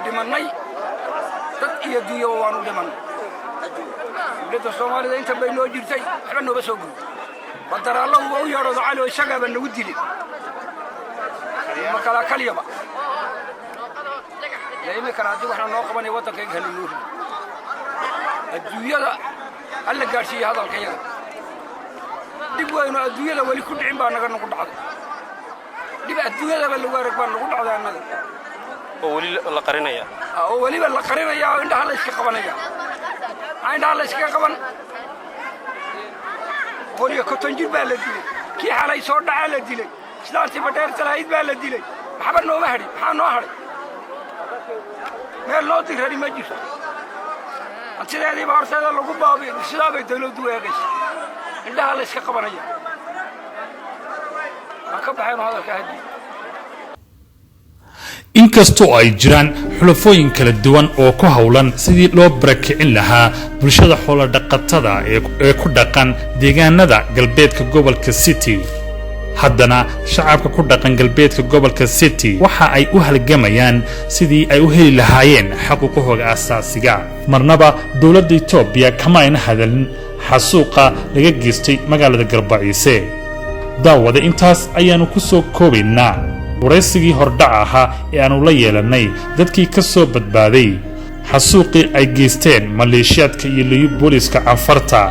dhimanay dad iyo diyo waan u dhimanay dawladda Soomaalida inta bay noo jirtay waxba nooba soo guuray wadaraallahu waa u yeedho cali oo isagaba nagu dilay ma kala kaliyaba leeyma kana haddii waxna noo qabanay waddankayga hal noo rido adduunyada alla gaarsiiyo hadalkayaga dib waynu adduunyada wali ku dhicin baa naga nagu dhacday dib adduunyada lagu arag baa nagu dhacday annaga oo wali la qarinaya oo waliba la qarinaya indhaha la iska qabanaya indhaha la iska qaban qoriyo kotonjir baa la dilay kii xalay soo dhacay la dilay islaantii badheer talahayd baa la dilay maxba nooma hadhin maxaa noo hadhay meel loo dirari ma jirto hantideediiba horteeda lagu baabiyo sidaa bay dawladdu eegaysa indhaha la iska qabanaya ha ka baxayno hadalka haddi inkastoo ay jiraan xulafooyin kala duwan oo ku howlan sidii loo barakicin lahaa bulshada xoolo dhaqatada ee ku dhaqan deegaanada galbeedka gobolka City haddana shacabka ku dhaqan galbeedka gobolka City waxa ay u halgamayaan sidii ay u heli lahaayeen xuquuqahooda asaasiga marnaba dawladda Itoobiya kama ayna hadalin xasuuqa laga geystay magaalada Garbaciise daawada intaas ayaanu ku soo koobaynaa waraysigii hordhac ahaa ee aanu la yeelanay dadkii ka soo badbaaday xasuuqii ay geysteen maleeshiyaadka iyo liyu booliska Cafarta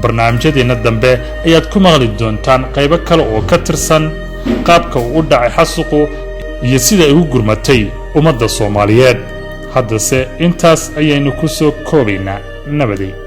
barnaamijyadeena dambe ayaad ku maqli doontaan qaybo kale oo ka tirsan qaabka uu u dhacay xasuuqu iyo sida ay u gurmatay ummadda Soomaaliyeed haddase intaas ayaynu ku soo koobaynaa nabadgelyo